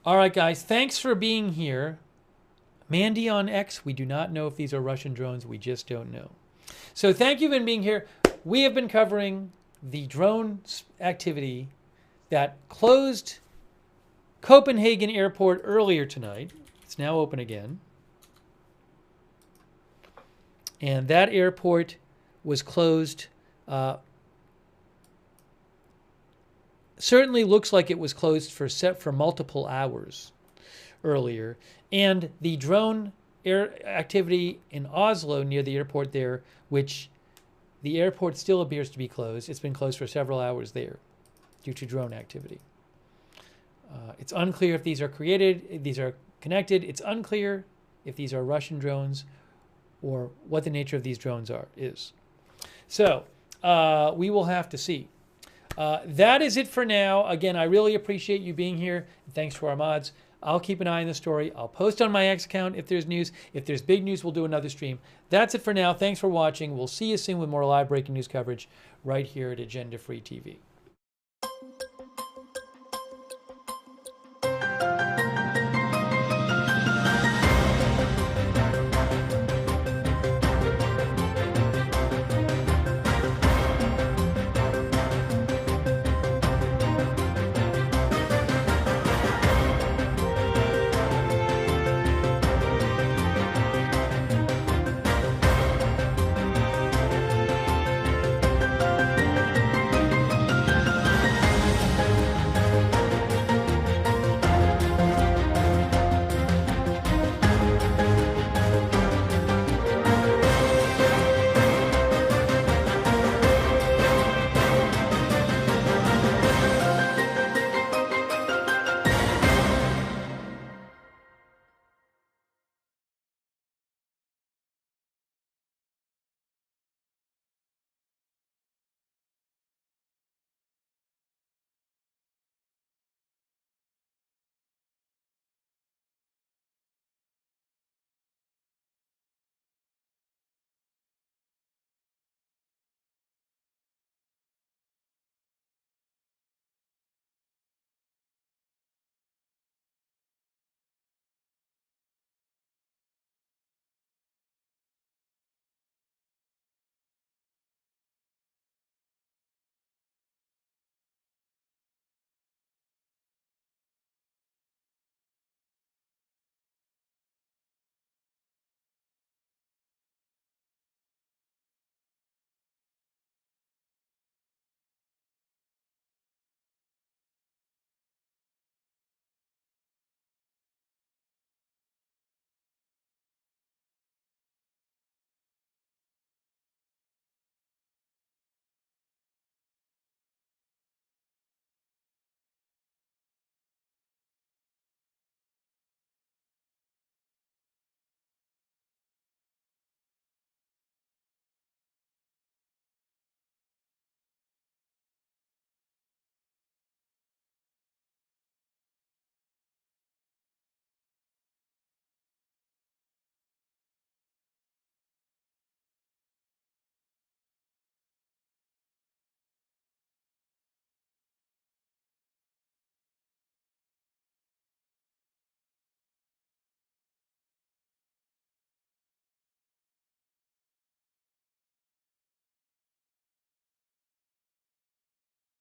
All right, guys, thanks for being here. Mandy on X, we do not know if these are Russian drones. We just don't know. So thank you for being here. We have been covering the drone activity that closed Copenhagen Airport earlier tonight. It's now open again. And that airport was closed. Certainly looks like it was closed for multiple hours earlier. And the drone air activity in Oslo near the airport there, which the airport still appears to be closed. It's been closed for several hours there due to drone activity. It's unclear if these are connected. It's unclear if these are Russian drones or what the nature of these drones is. So we will have to see. That is it for now. Again, I really appreciate you being here. Thanks to our mods. I'll keep an eye on the story. I'll post on my X account if there's news. If there's big news, we'll do another stream. That's it for now. Thanks for watching. We'll see you soon with more live breaking news coverage right here at Agenda Free TV.